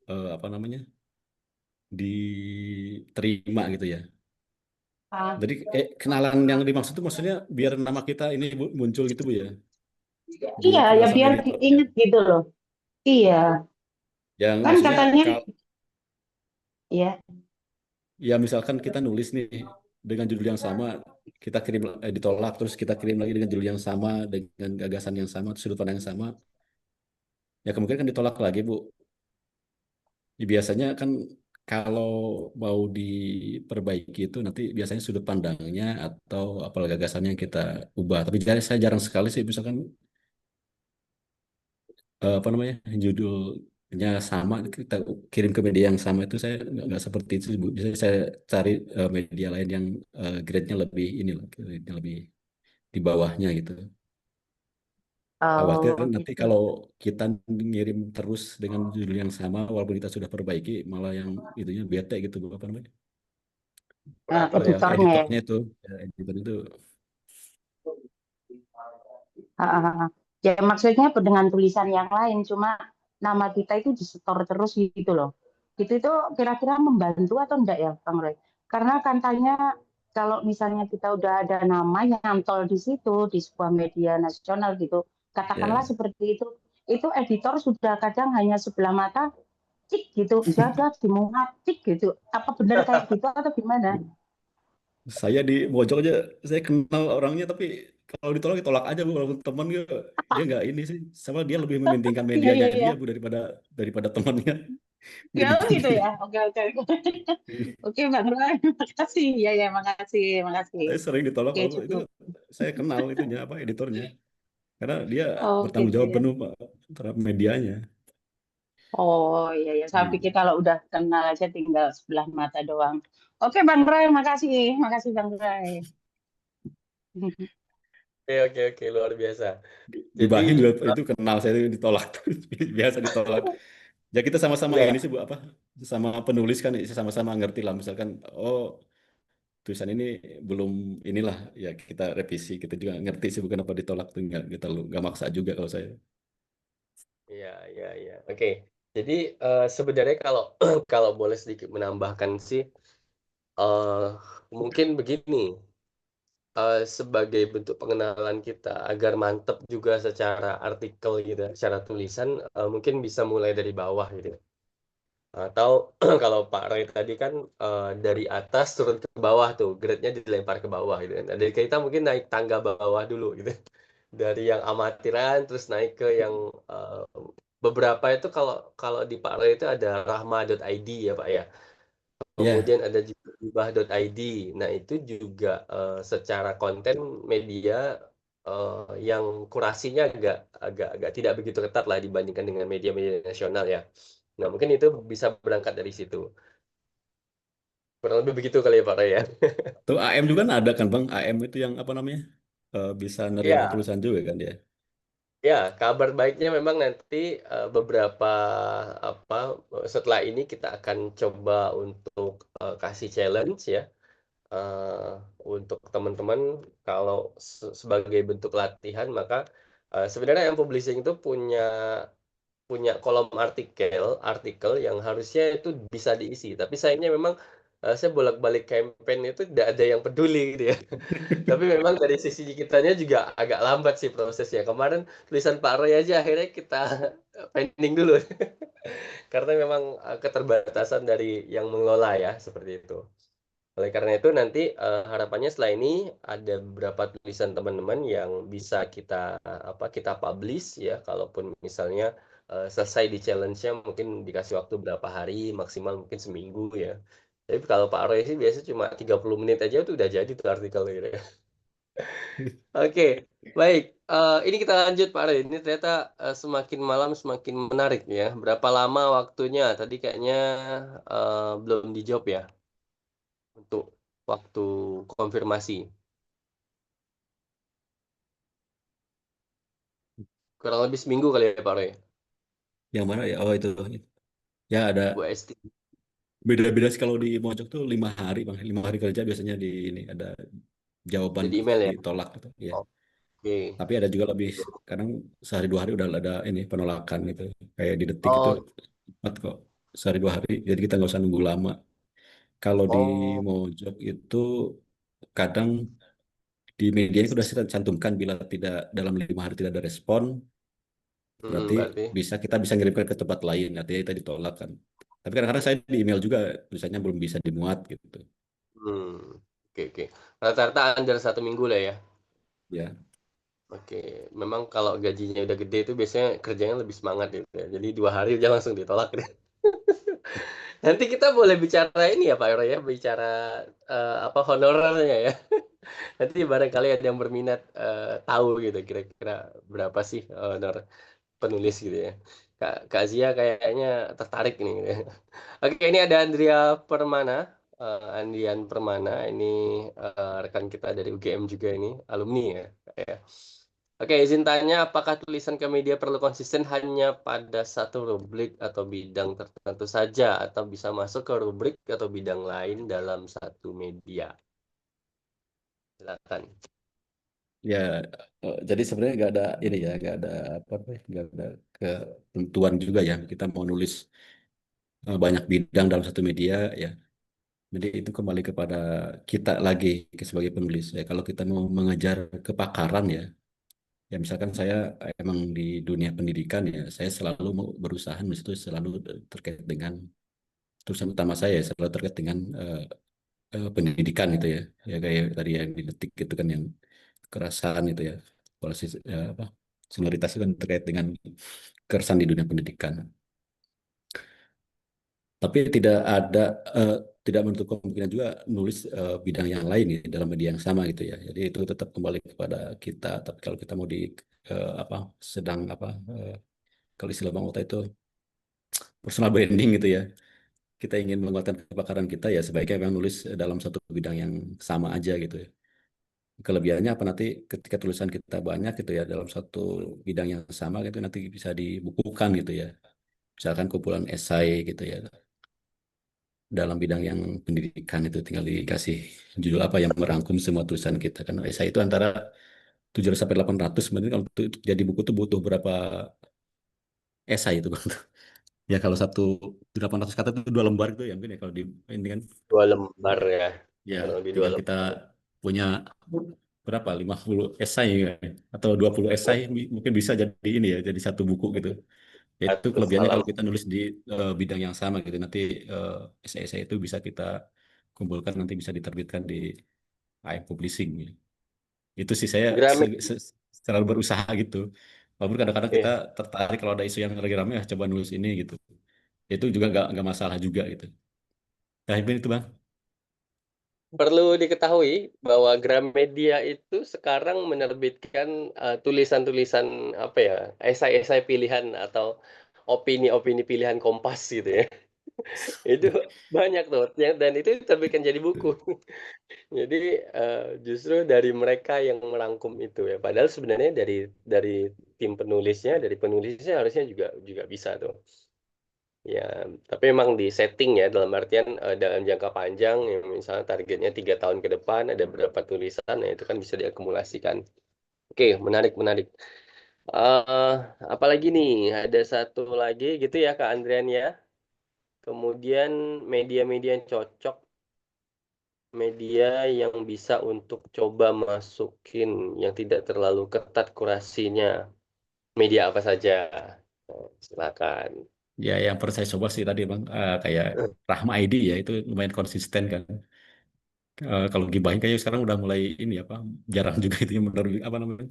apa namanya diterima gitu ya. Ah, Jadi kayak kenalan yang dimaksud itu maksudnya biar nama kita ini Bu, muncul gitu Bu ya di iya, ya pembahasan biar editor ya. diingat gitu loh. Iya, Yang kan maksudnya katanya, kalau ya, ya misalkan kita nulis nih dengan judul yang sama, kita kirim ditolak terus kita kirim lagi dengan judul yang sama dengan gagasan yang sama, sudut pandang yang sama, ya kemungkinan kan ditolak lagi Bu. Ya, biasanya kan kalau mau diperbaiki itu nanti biasanya sudut pandangnya atau apalagi gagasannya yang kita ubah. Tapi saya jarang sekali sih misalkan apa namanya judulnya sama kita kirim ke media yang sama itu saya nggak seperti itu Bu. Biasanya saya cari media lain yang grade-nya lebih ini loh, grade-nya lebih di bawahnya gitu. Khawatir oh nanti gitu. kalau kita ngirim terus dengan judul yang sama walaupun kita sudah perbaiki malah yang itunya bete gitu Bu, apa namanya? Yang Editornya ya. editornya itu, ya, editor itu Ah, ah, ah. Ya maksudnya dengan tulisan yang lain, cuma nama kita itu disetor terus gitu loh. Itu kira-kira membantu atau enggak ya, Bang Roy? Karena katanya kalau misalnya kita udah ada nama yang nyantol di situ di sebuah media nasional gitu, katakanlah ya. seperti itu editor sudah kadang hanya sebelah mata, cik gitu, jaga dimuat, cik gitu. Apa benar kayak gitu atau gimana? Saya di Mojok aja, saya kenal orangnya, tapi kalau ditolak, ditolak aja Bu. Walaupun teman dia nggak ini sih. Sama dia lebih mementingkan Iya, medianya iya, dia iya. Bu daripada temannya Ya ngeditin gitu dia. ya. Oke, oke, oke. Oke, Bang Roy, makasih. Ya, ya, makasih, makasih. Saya sering ditolak, Oke, walaupun itu cukup. saya kenal itunya apa editornya, karena dia Oh, bertanggung gitu jawab ya. penuh Pak terhadap medianya. Oh, iya, ya. Saya Hmm. pikir kalau udah kenal aja tinggal sebelah mata doang. Oke, Bang Roy, makasih. Makasih, Bang Roy. Oke, oke, oke, luar biasa. Jadi, Gibahin juga itu kenal saya itu ditolak biasa ditolak. Ya kita sama-sama ini ya, sih Bu apa sama penulis kan sama-sama ngerti lah misalkan oh tulisan ini belum inilah ya kita revisi kita juga ngerti sih bukan apa ditolak tuh nggak kita lu nggak maksa juga kalau saya. ya, ya, ya. Oke. Jadi, sebenarnya kalau kalau boleh sedikit menambahkan sih, eee, mungkin begini, sebagai bentuk pengenalan kita agar mantap juga secara artikel gitu ya, secara tulisan, mungkin bisa mulai dari bawah gitu ya. Atau kalau Pak Roy tadi kan, dari atas turun ke bawah tuh, grade-nya dilempar ke bawah gitu kan. Nah, dari kita mungkin naik tangga bawah dulu gitu. Dari yang amatiran terus naik ke yang, beberapa itu kalau kalau di Pak Roy itu ada rahma.id ya, Pak, ya. Ya, Kemudian ada juga hibah.id. Nah, itu juga, secara konten media, yang kurasinya agak agak agak tidak begitu ketat lah dibandingkan dengan media-media nasional ya. Nah, mungkin itu bisa berangkat dari situ. Kurang lebih begitu kali ya, Pak Roy, ya? tuh AM juga kan ada kan Bang, AM itu yang apa namanya? Bisa nerima Iya. tulisan juga kan dia. Ya, kabar baiknya memang nanti, beberapa apa, setelah ini kita akan coba untuk, kasih challenge ya, eee, untuk teman-teman kalau sebagai bentuk latihan maka, sebenarnya yang publishing itu punya punya kolom artikel yang harusnya itu bisa diisi, tapi sayangnya memang, saya bolak-balik campaign itu tidak ada yang peduli gitu ya. Tapi memang dari sisi kitanya juga agak lambat sih prosesnya. Kemarin tulisan Pak Roy aja akhirnya kita pending dulu. Karena memang, keterbatasan dari yang mengelola ya, seperti itu. Oleh karena itu nanti, harapannya setelah ini ada beberapa tulisan teman-teman yang bisa kita, kita publish ya, kalaupun misalnya, selesai di challenge-nya mungkin dikasih waktu berapa hari, maksimal mungkin seminggu ya. Tapi kalau Pak Roy sih biasanya cuma 30 menit aja tuh udah jadi tuh artikel gitu ya. Oke, baik, ini kita lanjut Pak Roy, ini ternyata, semakin malam semakin menarik ya. Berapa lama waktunya? Tadi kayaknya, belum dijawab ya, untuk waktu konfirmasi. Kurang lebih seminggu kali ya, Pak Roy? Yang mana ya? Oh itu. Ya ada Bu Esti, beda-beda sih kalau di Mojok tuh 5 hari Bang. 5 hari kerja biasanya di ini ada jawaban ada di email ya? ditolak gitu. Ya. Oke. Tapi ada juga lebih kadang sehari 2 hari udah ada ini penolakan gitu. Kayak di detik itu Oh cepat kok sehari 2 hari. Jadi kita nggak usah nunggu lama. Kalau di oh, Mojok itu kadang di media itu sudah saya cantumkan bila tidak dalam 5 hari tidak ada respon, berarti berarti kita bisa ngirimkan ke tempat lain. Artinya kita ditolak kan. Tapi kadang-kadang saya di email juga tulisannya belum bisa dimuat gitu. oke oke. Rata-rata under 1 minggu lah ya? Ya. Oke, memang kalau gajinya udah gede itu biasanya kerjanya lebih semangat gitu ya, jadi 2 hari aja langsung ditolak deh. Nanti kita boleh bicara ini ya Pak Roy ya, bicara, honorernya ya. Nanti barangkali ada yang berminat, tahu gitu kira-kira berapa sih honor penulis gitu ya. Kak Zia kayaknya tertarik nih gitu ya. Oke, ini ada Andrian Permana, ini, rekan kita dari UGM juga ini, alumni ya, Kak, ya. Oke, izin tanya, apakah tulisan ke media perlu konsisten hanya pada satu rubrik atau bidang tertentu saja, atau bisa masuk ke rubrik atau bidang lain dalam satu media? Silakan. Ya, jadi sebenarnya nggak ada ini ya, nggak ada apa namanya, nggak ada ketentuan juga ya. Kita mau nulis banyak bidang dalam satu media ya. Jadi itu kembali kepada kita lagi sebagai penulis ya. Kalau kita mau mengejar kepakaran ya, ya misalkan saya emang di dunia pendidikan ya, saya selalu mau berusaha nulis itu selalu terkait dengan tulisan utama saya ya, selalu terkait dengan pendidikan itu ya. Ya kayak tadi yang di detik itu kan yang kekerasan itu ya. Polisi apa senioritas itu kan terkait dengan kekerasan di dunia pendidikan. Tapi eh, tidak menutup kemungkinan juga nulis bidang yang lain ya, dalam media yang sama gitu ya. Jadi itu tetap kembali kepada kita. Tapi kalau kita mau di apa sedang apa kalau istilah Bang Ota itu personal branding gitu ya. Kita ingin menguatkan kepakaran kita ya sebaiknya memang nulis dalam satu bidang yang sama aja gitu ya. Kelebihannya apa nanti ketika tulisan kita banyak gitu ya dalam satu bidang yang sama gitu nanti bisa dibukukan gitu ya. Misalkan kumpulan esai gitu ya dalam bidang yang pendidikan itu tinggal dikasih judul apa yang merangkum semua tulisan kita kan esai itu antara 700 sampai 800 sebenarnya kalau untuk jadi buku itu butuh berapa esai itu Bang. Ya kalau 800 kata itu 2 lembar itu ya mungkin ya kalau di ini kan 2 lembar ya, ya kurang lebih dua tinggal kita lembar. punya berapa 50 esai ya, atau 20 esai mungkin bisa jadi ini ya jadi satu buku gitu. Itu Satu kelebihannya salam. kalau kita nulis di bidang yang sama gitu. Nanti esai-esai itu bisa kita kumpulkan nanti bisa diterbitkan di AM Publishing. Itu sih saya Gramik. selalu berusaha gitu. Walaupun kadang-kadang kita Iya. tertarik kalau ada isu yang lagi ramai, ya coba nulis ini gitu. Itu juga nggak masalah juga gitu. Nah, itu Bang. Perlu diketahui bahwa Gramedia itu sekarang menerbitkan tulisan-tulisan apa ya, esai-esai pilihan atau opini-opini pilihan Kompas gitu ya. Itu banyak tuh, dan itu diterbitkan jadi buku. Jadi justru dari mereka yang merangkum itu ya. Padahal sebenarnya dari penulisnya harusnya juga juga bisa tuh. Ya, tapi memang di-setting ya, dalam artian, dalam jangka panjang, ya misalnya targetnya 3 tahun ke depan, ada berapa tulisan, ya itu kan bisa diakumulasikan. Oke, menarik menarik. Eee, Apalagi nih, ada satu lagi gitu ya, Kak Andrian ya, kemudian media-media yang cocok, media yang bisa untuk coba masukin yang tidak terlalu ketat kurasinya, media apa saja? Silakan. Ya, yang pernah saya coba sih tadi Bang, kayak Rahma ID ya, itu lumayan konsisten kan. Kalau gibahin kayaknya sekarang udah mulai ini apa, jarang juga itu yang menerbit, apa namanya,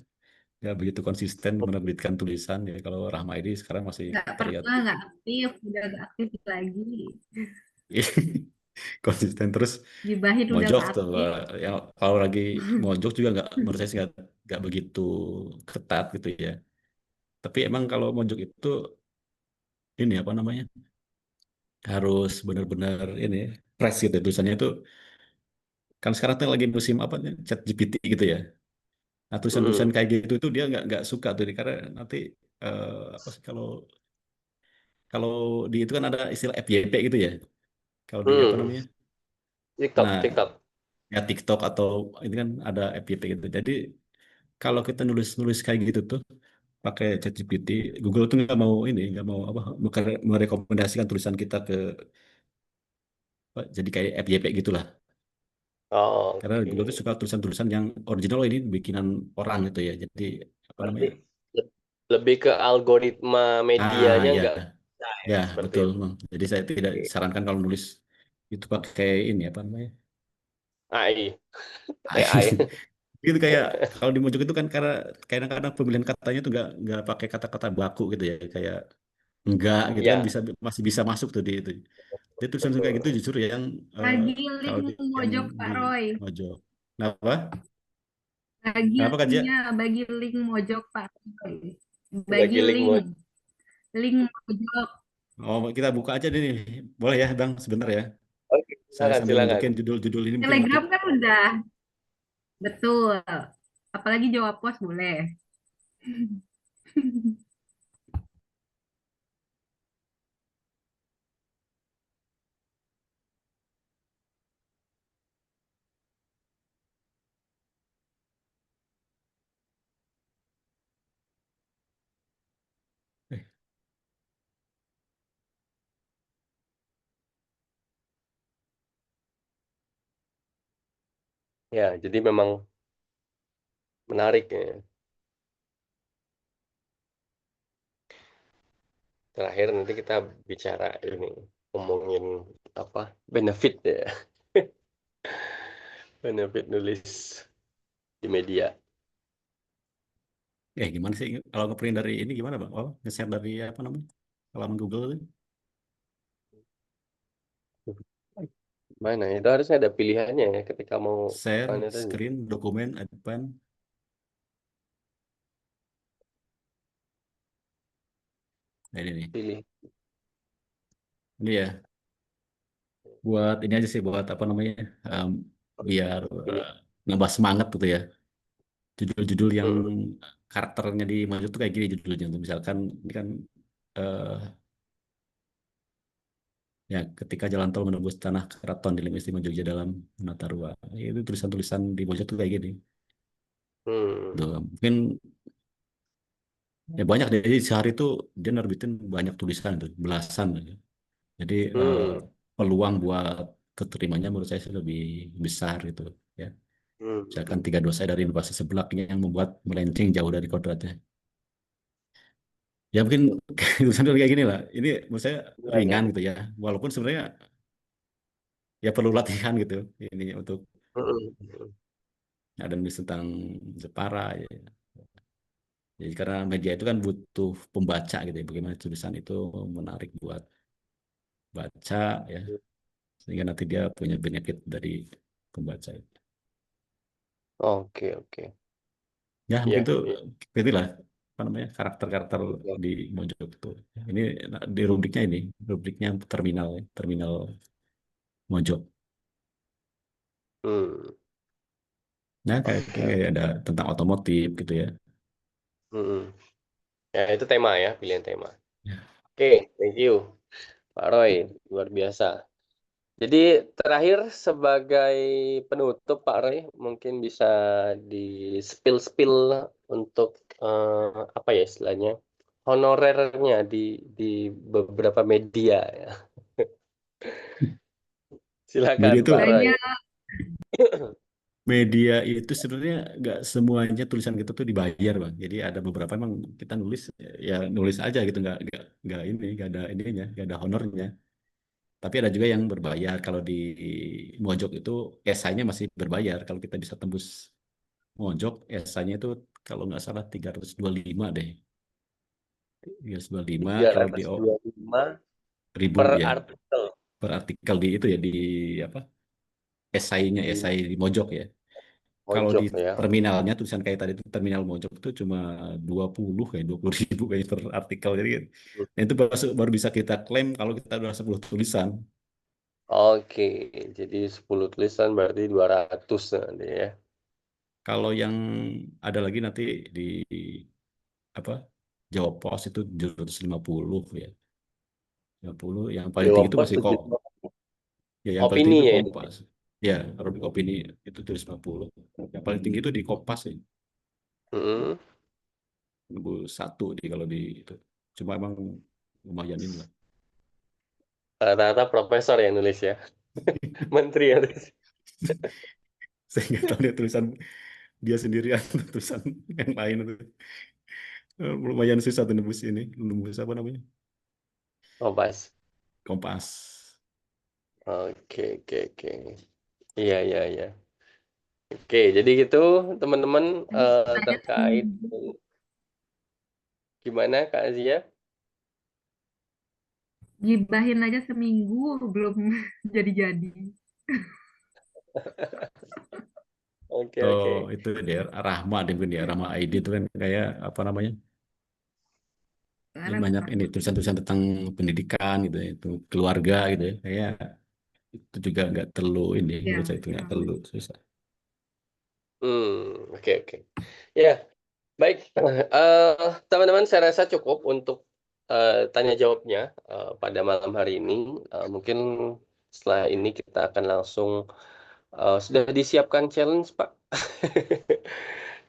ya begitu konsisten menerbitkan tulisan. Ya kalau Rahma ID sekarang masih Nggak terlihat pernah nggak aktif, udah nggak aktif lagi. konsisten terus. Gibahin udah Mojok nggak tuh, aktif. ya kalau lagi mojok juga nggak, menurut saya sih nggak begitu ketat gitu ya. Tapi emang kalau mojok itu ini apa namanya, harus benar-benar ini fresh gitu tulisannya itu. Kan sekarang tuh lagi musim apa nih, chat GPT gitu ya. Nah tulisan-tulisan Mhm, kayak gitu itu dia nggak suka tuh, karena nanti apa sih, kalau kalau di itu kan ada istilah FYP gitu ya. Kalau di apa mhm, namanya? TikTok Nah, TikTok. ya TikTok atau ini kan ada FYP gitu. Jadi kalau kita nulis-nulis kayak gitu tuh pakai ChatGPT, Google tuh nggak mau apa, bukan merekomendasikan tulisan kita ke apa, jadi kayak FYP gitulah. Oh, Karena Google tuh oke. suka tulisan-tulisan yang original, oh, ini bikinan orang gitu ya. Jadi apa Berarti namanya? lebih ke algoritma Ah medianya ya, nggak bisa ya, ya seperti betul itu. Bang. Jadi saya tidak Oke. sarankan kalau nulis itu pakai ini apa namanya? AI, AI. AI. Itu kayak kalau di Mojok itu kan karena kadang-kadang pemilihan katanya tuh nggak pakai kata-kata baku gitu ya, kayak enggak gitu kan Ya, bisa, masih bisa masuk tuh di itu. Dia tulisan kayak gitu betul. justru yang Lagi kalau link di yang mojok di Pak Roy. Mojok. Kenapa? Bagi Kenapa Kak Jia? linknya, bagi link mojok Pak Roy. Bagi Bagi link link, mau. link mojok. Oh, kita buka aja nih. Boleh ya, Bang, sebentar ya. Oke, Saya silakan sambil silakan. nunjukin judul-judul ini mungkin nanti. Telegram kan udah, betul. Apalagi jawab pos boleh. Eh, Ya, jadi memang menarik ya. Terakhir nanti kita bicara ini, ngomongin apa, benefit ya, benefit nulis di media. gimana sih kalau ngeprint dari ini gimana, Bang? Oh, nge-share dari apa namanya? Halaman Google itu. Mana itu harusnya ada pilihannya ya ketika mau Share, mana tadi, screen, dokumen, advance. Nah, ini nih. pilih Ini ya, buat ini aja sih, buat apa namanya? em, biar ini. nambah semangat gitu ya. Judul-judul yang Mhm, karakternya di maju tuh kayak gini judulnya tuh. Misalkan ini kan eh, ya ketika jalan tol menembus tanah keraton di Lima Istimewa Jogja dalam menata ruang. Itu tulisan-tulisan di pojok tuh kayak gini. hmm. Tuh, mungkin Ya banyak, jadi sehari itu dia nerbitin banyak tulisan tuh, belasan gitu. Jadi Hmm. peluang buat keterimanya menurut saya sih lebih besar gitu ya. Misalkan Hmm. tiga dosen dari universitas sebelahnya yang membuat melenceng jauh dari kodratnya. Ya mungkin tulisan dulu kayak gini lah. Ini menurut saya ringan Gimana? gitu ya. Walaupun sebenarnya ya perlu latihan gitu. Ini untuk Hmm. ada nulis tentang Jepara ya. Jadi karena media itu kan butuh pembaca gitu ya. Bagaimana tulisan itu menarik buat baca ya. Sehingga nanti dia punya benefit dari pembaca itu. Oke, oke. Ya mungkin Iya, itu iya. itulah apa namanya karakter-karakter Betul. di Mojok itu. Ini di rubriknya ini, rubriknya terminal ya, terminal Mojok. Hmm. Nah Oke, kayak oke. ada tentang otomotif gitu ya. Hmm. Ya, itu tema ya, pilihan tema. Ya. Oke, thank you, Pak Roy. Luar biasa. Jadi terakhir sebagai penutup Pak Roy, mungkin bisa di-spill untuk, apa ya istilahnya, honorernya di beberapa media ya. Jadi Silakan itu Pak Roy. Banyak. media itu sebenarnya nggak semuanya tulisan kita tuh dibayar bang. Jadi ada beberapa emang kita nulis ya nulis aja gitu nggak ini nggak ada ininya nggak ada honornya. Tapi ada juga yang berbayar. Kalau di Mojok itu esainya masih berbayar. Kalau kita bisa tembus Mojok, esainya itu kalau nggak salah 325 deh. 325 kalau di 325 ribu per ya artikel. per artikel di itu ya di apa esainya Di esai di Mojok ya. Kalau di pojok ya. terminalnya tulisan kayak tadi itu terminal Mojok itu cuma 20 kayak 20.000 kayak per artikel jadi nah, itu baru bisa kita klaim kalau kita udah 10 tulisan. Oke, jadi 10 tulisan berarti 200 nanti ya. Kalau yang ada lagi nanti di apa Jawa Pos itu 750 ya. 50 yang paling Dewa tinggi itu Pos masih kok 7 ya yang paling tinggi opini itu ya ini. Kompas. Ya, Robik Opini itu 750. Yang paling tinggi itu di Kompas ya. Mhm. 1 di kalau di itu. Cuma emang lumayan ini lah. Rata-rata profesor yang nulis ya. Menteri yang nulis. Saya nggak tahu dia tulisan dia sendiri atau tulisan yang lain itu. Lumayan susah tuh nembus ini, nembus apa namanya? Kompas. Kompas. Oke, oke, oke. Iya, iya, iya. Oke, jadi gitu teman-teman Aja terkait seminggu. gimana Kak Azia? Gibahin aja seminggu belum jadi-jadi. Oke, Oh oke. itu dia Rahma dia mungkin ya Rahma ID itu kan kayak apa namanya? Karena Banyak ini tulisan-tulisan tentang pendidikan gitu ya, itu keluarga gitu ya. Kayak itu juga nggak terlalu ini menurut ya, saya itu nggak terlalu susah. Oke, oke. Ya, baik. Teman-teman saya rasa cukup untuk tanya jawabnya pada malam hari ini. Mungkin setelah ini kita akan langsung sudah disiapkan challenge, Pak.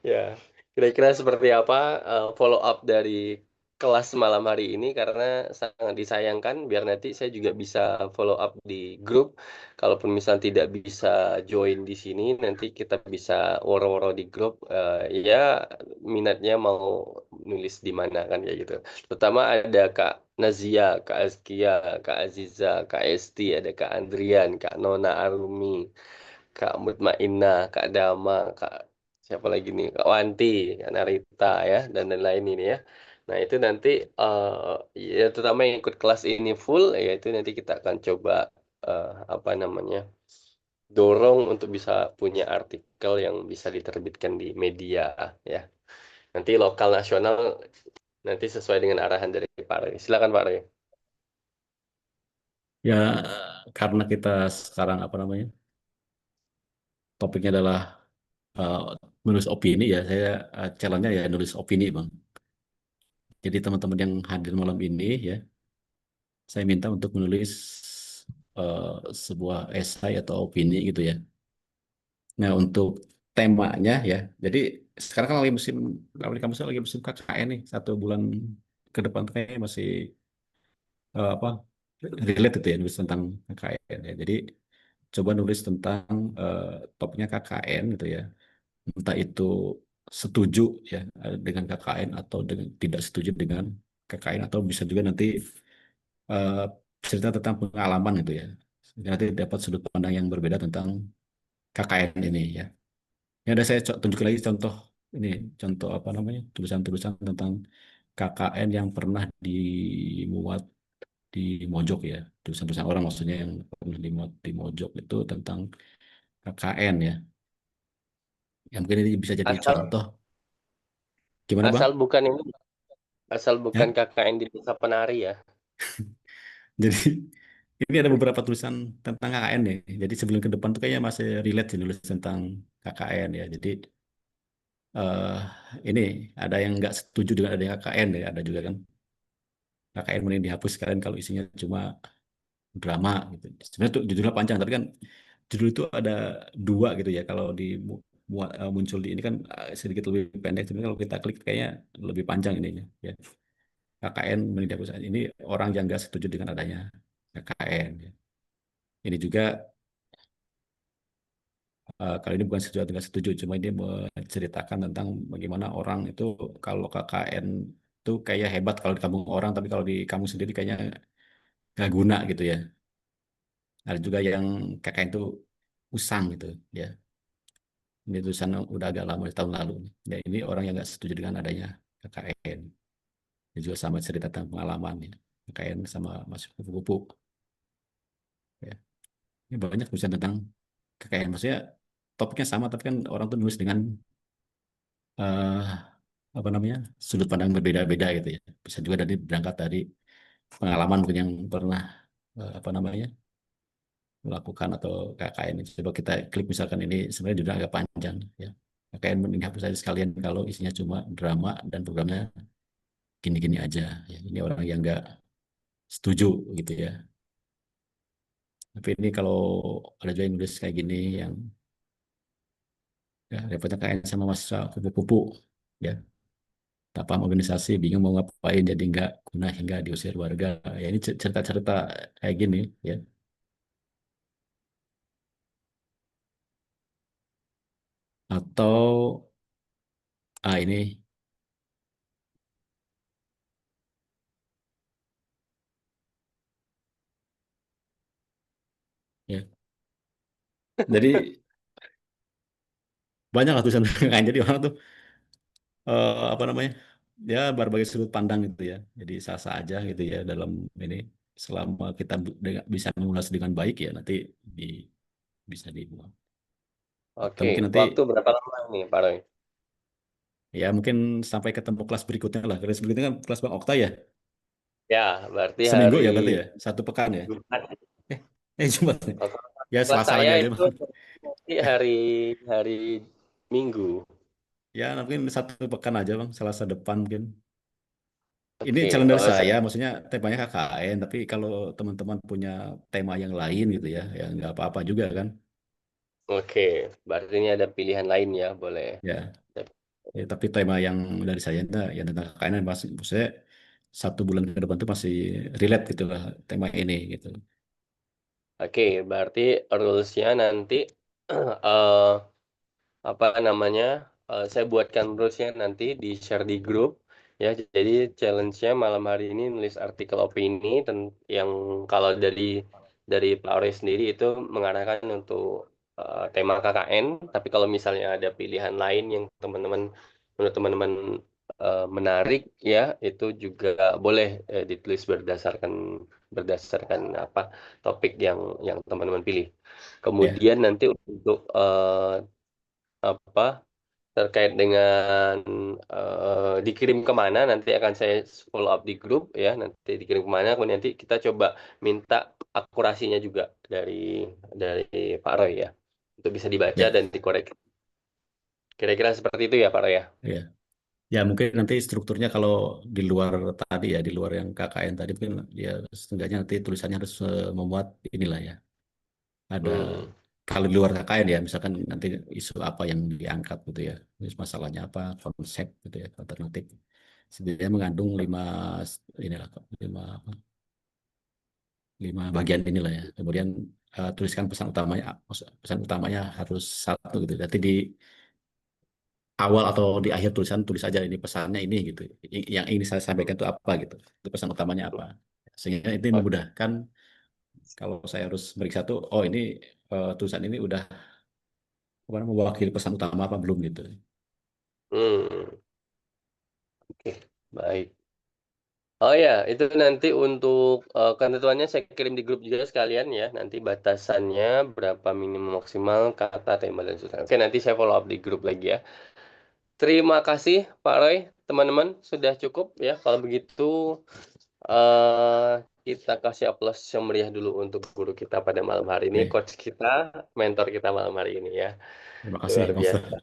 Ya, kira-kira seperti apa follow up dari kelas malam hari ini karena sangat disayangkan biar nanti saya juga bisa follow up di grup. Kalaupun misal tidak bisa join di sini, nanti kita bisa woro-woro di grup. Ya, minatnya mau nulis di mana kan kayak gitu. Terutama ada Kak Nazia, Kak Azkia, Kak Aziza, Kak Esti, ada Kak Andrian, Kak Nona Arumi. Kak Mutmainah, Kak Dama, Kak siapa lagi nih? Kak Wanti, Kak Narita ya, dan lain-lain ini ya. Nah, itu nanti ya terutama yang ikut kelas ini full ya itu nanti kita akan coba apa namanya? Dorong untuk bisa punya artikel yang bisa diterbitkan di media ya. Nanti lokal nasional nanti sesuai dengan arahan dari Pak Roy. Silakan Pak Roy. Ya karena kita sekarang apa namanya topiknya adalah eh, menulis opini ya saya challenge-nya ya nulis opini bang. Jadi teman-teman yang hadir malam ini ya saya minta untuk menulis sebuah esai atau opini gitu ya. Nah untuk temanya ya jadi sekarang kan kalau di kampus lagi musim KKN nih, 1 bulan ke depan tuh kayaknya masih apa relate itu ya, nulis tentang KKN ya. Jadi coba nulis tentang eh, topiknya KKN gitu ya. Entah itu setuju ya dengan KKN atau dengan tidak setuju dengan KKN, atau bisa juga nanti eh, cerita tentang pengalaman gitu ya. Nanti dapat sudut pandang yang berbeda tentang KKN ini ya. Ini ada saya tunjukin lagi contoh ini, contoh apa namanya, tulisan-tulisan tentang KKN yang pernah dimuat di Mojok ya. Tulisan-tulisan orang maksudnya yang pernah dimuat di Mojok itu tentang KKN ya. Ya mungkin ini bisa jadi Asal contoh. Gimana Bang? asal bukan ini, asal bukan Ya, KKN di desa penari ya. jadi ini ada beberapa tulisan tentang KKN nih. Jadi sebelum ke depan tuh kayaknya masih relate sih nulis tentang KKN ya. Jadi eh ini ada yang nggak setuju dengan adanya KKN ya, ada juga kan. KKN mending dihapus sekalian kalau isinya cuma drama gitu. Sebenarnya tuh judulnya panjang, tapi kan judul itu ada 2 gitu ya. Kalau muncul di ini kan sedikit lebih pendek. Sebenarnya kalau kita klik kayaknya lebih panjang ininya ya. KKN mending dihapus. Ini orang yang nggak setuju dengan adanya KKN ya. Ini juga kali ini bukan setuju atau tidak setuju, cuma ini menceritakan tentang bagaimana orang itu kalau KKN itu kayak hebat kalau di kampung orang, tapi kalau di kamu sendiri kayaknya nggak guna gitu ya. Ada juga yang KKN itu usang gitu ya. Ini tulisan udah agak lama, tahun lalu. Ya ini orang yang nggak setuju dengan adanya KKN. Ini juga sama cerita tentang pengalaman ya. KKN sama masuk kupu-kupu. Ya. Ini banyak tulisan tentang KKN. Maksudnya topiknya sama, tapi kan orang tuh nulis dengan eh, apa namanya, sudut pandang berbeda-beda gitu ya. Bisa juga dari berangkat dari pengalaman mungkin yang pernah apa namanya melakukan atau KKN. Coba kita klik misalkan ini sebenarnya juga agak panjang ya. KKN mending hapus saja sekalian kalau isinya cuma drama dan programnya gini-gini aja. Ya, ini orang yang nggak setuju gitu ya. Tapi ini kalau ada juga yang nulis kayak gini yang ya repotnya KKN sama mahasiswa kupu-kupu ya. Tak paham organisasi, bingung mau ngapain, jadi nggak guna hingga diusir warga. Ya ini cerita-cerita kayak gini ya. Atau ini ya. Jadi banyak lah tulisan kayak jadi orang tuh apa namanya ya berbagai sudut pandang gitu ya. Jadi sah-sah aja gitu ya dalam ini, selama kita bisa mengulas dengan baik ya nanti di, bisa dibuat. Atau Oke, mungkin nanti waktu berapa lama nih, Pak Roy? ya mungkin sampai ketemu kelas berikutnya lah. Kelas berikutnya kan kelas Bang Okta ya. Ya, berarti Seminggu hari ya berarti ya, 1 pekan ya. Jumat. Eh, Jumat nih. Kalau Ya kelas Selasa saya lagi aja itu Bang. nanti hari hari Minggu. Ya mungkin 1 pekan aja Bang, Selasa depan mungkin. Ini Oke, challenge dari kalau saya, saya, maksudnya temanya KKN, tapi kalau teman-teman punya tema yang lain gitu ya, ya nggak apa-apa juga kan. oke, berarti ini ada pilihan lain ya, boleh. Ya, ya tapi tema yang dari saya itu yang tentang KKN masih, maksudnya 1 bulan ke depan tuh masih relate gitu lah tema ini gitu. Oke, berarti rules-nya nanti eh apa namanya, saya buatkan rules-nya nanti di-share di grup ya. Jadi challenge-nya malam hari ini nulis artikel opini yang kalau dari Pak Ore sendiri itu mengarahkan untuk tema KKN. Tapi kalau misalnya ada pilihan lain yang menurut teman-teman menarik ya, itu juga boleh ditulis berdasarkan apa topik yang teman-teman pilih. Ya, Kemudian nanti untuk apa terkait dengan dikirim kemana nanti akan saya follow up di grup ya, nanti dikirim kemana, kemudian nanti kita coba minta akurasinya juga dari Pak Roy ya, untuk bisa dibaca ya, dan dikoreksi. Kira-kira seperti itu ya Pak Roy ya. ya. Ya mungkin nanti strukturnya kalau di luar tadi ya, di luar yang KKN tadi mungkin ya setidaknya nanti tulisannya harus memuat inilah ya. Ada Hmm. kalau di luar KKN ya, misalkan nanti isu apa yang diangkat gitu ya, masalahnya apa, konsep gitu ya, alternatif. Sebenarnya mengandung inilah apa, 5 bagian inilah ya. Kemudian tuliskan pesan utamanya harus satu gitu. Nanti di awal atau di akhir tulisan tulis aja ini pesannya ini gitu. Yang ingin saya sampaikan itu apa gitu. Itu pesan utamanya apa. Sehingga itu Oke. memudahkan kalau saya harus meriksa tuh, oh ini tulisan ini udah apa namanya, mewakili pesan utama apa belum gitu. Hmm, oke, baik. Oh ya, itu nanti untuk ketentuannya saya kirim di grup juga sekalian ya. Nanti batasannya berapa minimum maksimal kata, tema, dan susunan. Oke, nanti saya follow up di grup lagi ya. Terima kasih Pak Roy, teman-teman, sudah cukup ya. Kalau begitu eh kita kasih aplaus yang meriah dulu untuk guru kita pada malam hari ini, Oke, coach kita, mentor kita malam hari ini ya. terima kasih Luar Bang biasa. Ustaz.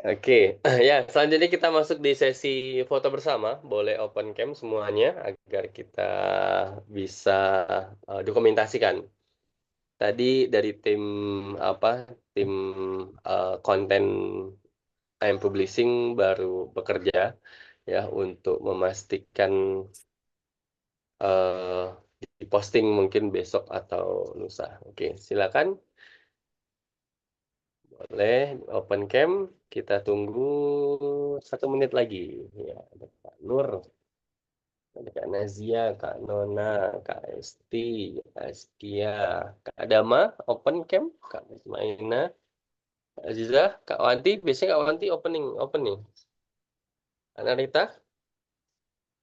Oke, ya selanjutnya kita masuk di sesi foto bersama. Boleh open cam semuanya agar kita bisa dokumentasikan. Tadi dari tim apa? Tim konten IM Publishing baru bekerja ya untuk memastikan eh diposting mungkin besok atau lusa. Oke, silakan. Boleh open cam. Kita tunggu 1 menit lagi. Ya, ada Pak Nur. Ada Kak Nazia, Kak Nona, Kak Esti, Kak Askia, Kak Adama, open cam, Kak Maina, Kak Aziza, Kak Wanti, biasanya Kak Wanti opening. Kak Narita,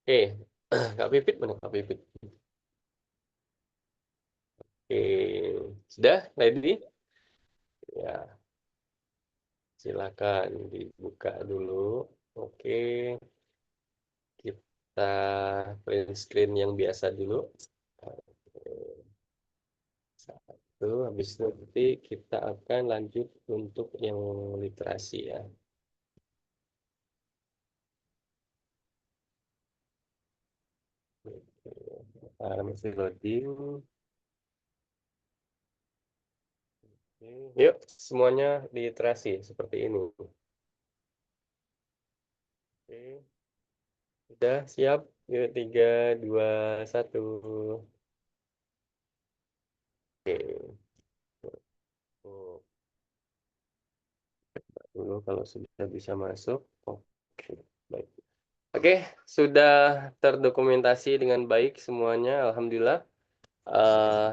oke, Kak Pipit mana Kak Pipit? Oke, sudah ready? Ya, silakan dibuka dulu. Oke, kita print screen yang biasa dulu. Satu, habis itu nanti kita akan lanjut untuk yang literasi ya. Masih loading. Yuk, semuanya literasi seperti ini. Oke, sudah siap? Yuk, 3, 2, 1. Oke. Oh, dulu kalau sudah bisa masuk. Oke, baik. Oke, sudah terdokumentasi dengan baik semuanya. Alhamdulillah. Eh,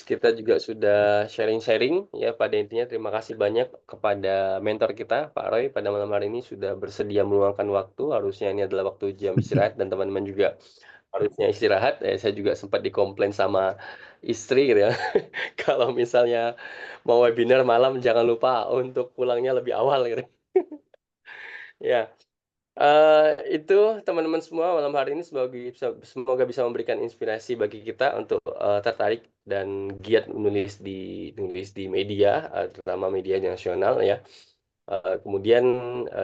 kita juga sudah sharing-sharing ya, pada intinya terima kasih banyak kepada mentor kita Pak Roy pada malam hari ini sudah bersedia meluangkan waktu. Harusnya ini adalah waktu jam istirahat dan teman-teman juga harusnya istirahat. Saya juga sempat dikomplain sama istri gitu ya. Kalau misalnya mau webinar malam jangan lupa untuk pulangnya lebih awal gitu. Ya. Itu teman-teman semua malam hari ini semoga bisa memberikan inspirasi bagi kita untuk tertarik dan giat nulis di media, terutama media nasional ya. Kemudian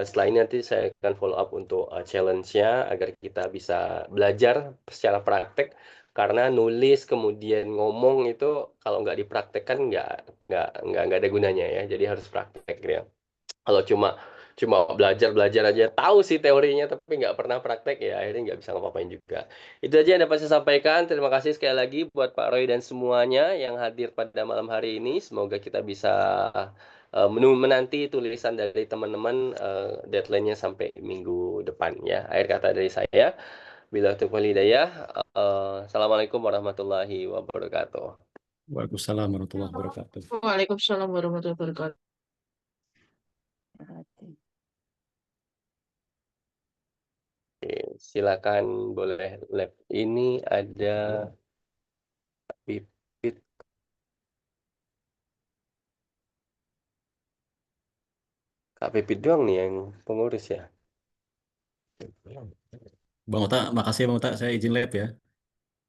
setelah ini nanti saya akan follow up untuk challenge-nya agar kita bisa belajar secara praktek karena nulis kemudian ngomong itu kalau nggak dipraktekkan nggak ada gunanya ya. Jadi harus praktek ya. Kalau cuma belajar belajar aja tahu sih teorinya tapi nggak pernah praktek ya akhirnya nggak bisa ngapa-ngapain juga. Itu aja yang dapat saya sampaikan. Terima kasih sekali lagi buat Pak Roy dan semuanya yang hadir pada malam hari ini. Semoga kita bisa menanti tulisan dari teman-teman, deadline-nya sampai minggu depan ya. Akhir kata dari saya. Bila taufiq wal hidayah. Assalamualaikum warahmatullahi wabarakatuh. Waalaikumsalam warahmatullahi wabarakatuh. Waalaikumsalam warahmatullahi wabarakatuh. Oke, silakan boleh live. Ini ada Pipit. Kak Pipit doang nih yang pengurus ya. Bang Ota, makasih Bang Ota, saya izin live ya.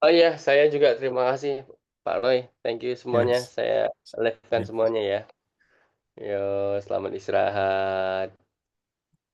Oh iya, saya juga terima kasih Pak Roy. Thank you semuanya. Yes. Saya live-kan Yes. semuanya ya. Yo, selamat istirahat.